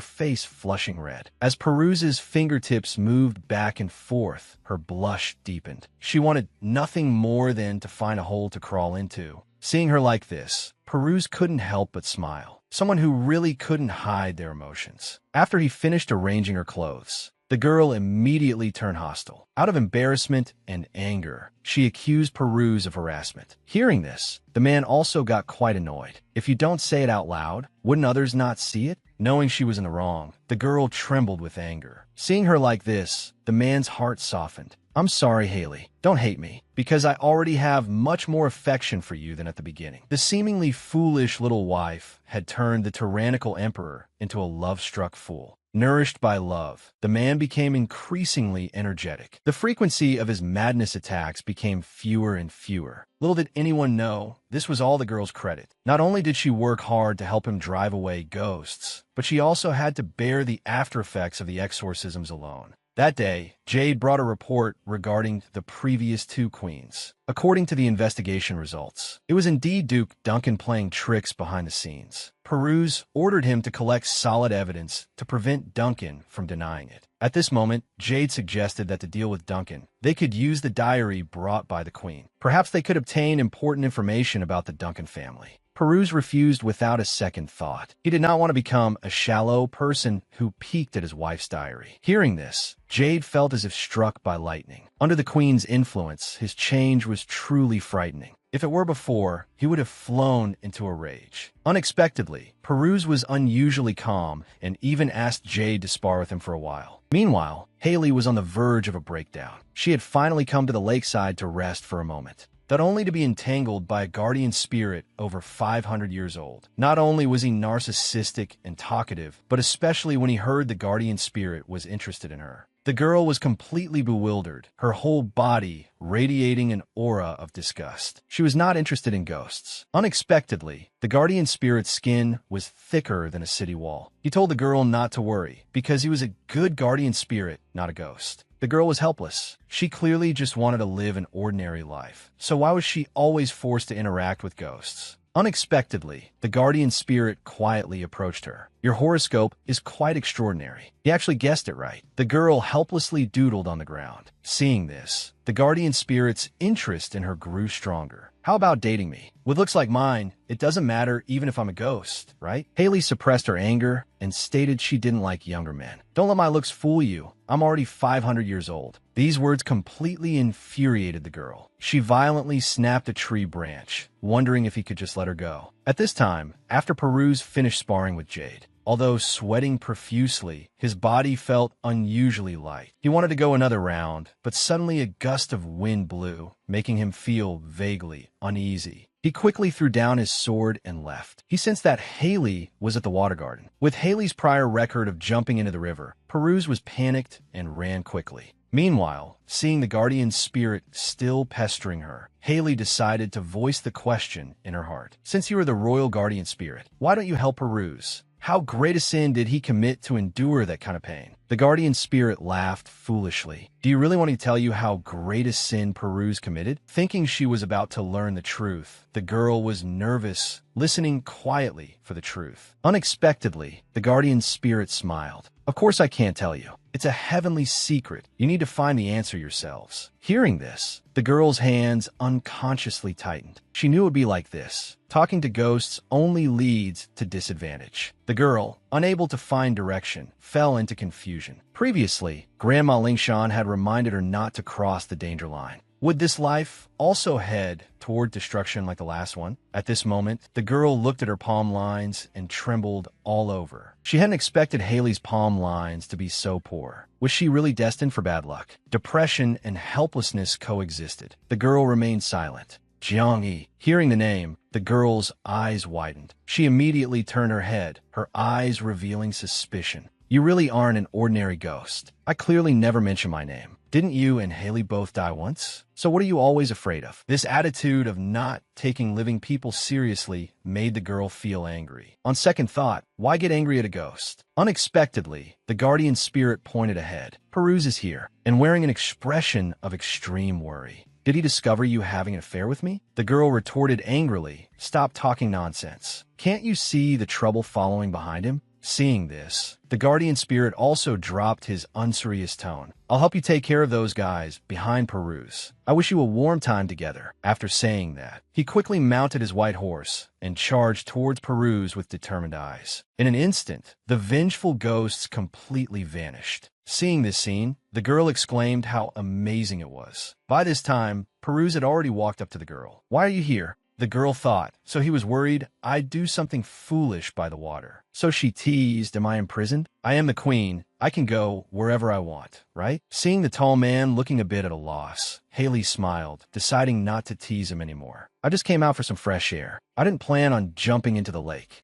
face flushing red. As Peruse's fingertips moved back and forth, her blush deepened. She wanted nothing more than to find a hole to crawl into. Seeing her like this, Peruse couldn't help but smile. Someone who really couldn't hide their emotions. After he finished arranging her clothes, the girl immediately turned hostile. Out of embarrassment and anger, she accused Peruse of harassment. Hearing this, the man also got quite annoyed. If you don't say it out loud, wouldn't others not see it? Knowing she was in the wrong, the girl trembled with anger. Seeing her like this, the man's heart softened. I'm sorry, Haley. Don't hate me, because I already have much more affection for you than at the beginning. The seemingly foolish little wife had turned the tyrannical emperor into a love-struck fool. Nourished by love, the man became increasingly energetic. The frequency of his madness attacks became fewer and fewer. Little did anyone know, this was all the girl's credit. Not only did she work hard to help him drive away ghosts, but she also had to bear the after effects of the exorcisms alone. That day, Jade brought a report regarding the previous two queens. According to the investigation results, it was indeed Duke Duncan playing tricks behind the scenes. Peruse ordered him to collect solid evidence to prevent Duncan from denying it. At this moment, Jade suggested that to deal with Duncan, they could use the diary brought by the queen. Perhaps they could obtain important information about the Duncan family. Peruse refused without a second thought. He did not want to become a shallow person who peeked at his wife's diary. Hearing this, Jade felt as if struck by lightning. Under the queen's influence, his change was truly frightening. If it were before, he would have flown into a rage. Unexpectedly, Peruse was unusually calm and even asked Jade to spar with him for a while. Meanwhile, Haley was on the verge of a breakdown. She had finally come to the lakeside to rest for a moment, but only to be entangled by a guardian spirit over 500 years old. Not only was he narcissistic and talkative, but especially when he heard the guardian spirit was interested in her. The girl was completely bewildered, her whole body radiating an aura of disgust. She was not interested in ghosts. Unexpectedly, the guardian spirit's skin was thicker than a city wall. He told the girl not to worry, because he was a good guardian spirit, not a ghost. The girl was helpless. She clearly just wanted to live an ordinary life. So why was she always forced to interact with ghosts? Unexpectedly, the guardian spirit quietly approached her. Your horoscope is quite extraordinary. He actually guessed it right. The girl helplessly doodled on the ground. Seeing this, the guardian spirit's interest in her grew stronger. How about dating me? With looks like mine, it doesn't matter even if I'm a ghost, right? Haley suppressed her anger and stated she didn't like younger men. Don't let my looks fool you. I'm already 500 years old. These words completely infuriated the girl. She violently snapped a tree branch, wondering if he could just let her go. At this time, after Peruse finished sparring with Jade, although sweating profusely, his body felt unusually light. He wanted to go another round, but suddenly a gust of wind blew, making him feel vaguely uneasy. He quickly threw down his sword and left. He sensed that Haley was at the water garden. With Haley's prior record of jumping into the river, Peruse was panicked and ran quickly. Meanwhile, seeing the guardian spirit still pestering her, Haley decided to voice the question in her heart. Since you are the royal guardian spirit, why don't you help Peruse? How great a sin did he commit to endure that kind of pain? The guardian spirit laughed foolishly. Do you really want me to tell you how great a sin Peruse committed? Thinking she was about to learn the truth, the girl was nervous, listening quietly for the truth. Unexpectedly, the guardian spirit smiled. Of course I can't tell you. It's a heavenly secret. You need to find the answer yourselves. Hearing this, the girl's hands unconsciously tightened. She knew it would be like this. Talking to ghosts only leads to disadvantage. The girl, unable to find direction, fell into confusion. Previously, Grandma Lingshan had reminded her not to cross the danger line. Would this life also head toward destruction like the last one? At this moment, the girl looked at her palm lines and trembled all over. She hadn't expected Haley's palm lines to be so poor. Was she really destined for bad luck? Depression and helplessness coexisted. The girl remained silent. Jiangyi. Hearing the name, the girl's eyes widened. She immediately turned her head, her eyes revealing suspicion. You really aren't an ordinary ghost. I clearly never mentioned my name. Didn't you and Haley both die once? So what are you always afraid of? This attitude of not taking living people seriously made the girl feel angry. On second thought, why get angry at a ghost? Unexpectedly, the guardian spirit pointed ahead. Peruse is here, and wearing an expression of extreme worry. Did he discover you having an affair with me? The girl retorted angrily. Stop talking nonsense. Can't you see the trouble following behind him? Seeing this, the guardian spirit also dropped his unserious tone. I'll help you take care of those guys behind Peruse. I wish you a warm time together. After saying that, he quickly mounted his white horse and charged towards Peruse with determined eyes. In an instant, the vengeful ghosts completely vanished. Seeing this scene, the girl exclaimed how amazing it was. By this time, Peruse had already walked up to the girl. Why are you here? The girl thought, so he was worried I'd do something foolish by the water. So she teased, am I imprisoned? I am the queen. I can go wherever I want, right? Seeing the tall man looking a bit at a loss, Haley smiled, deciding not to tease him anymore. I just came out for some fresh air. I didn't plan on jumping into the lake.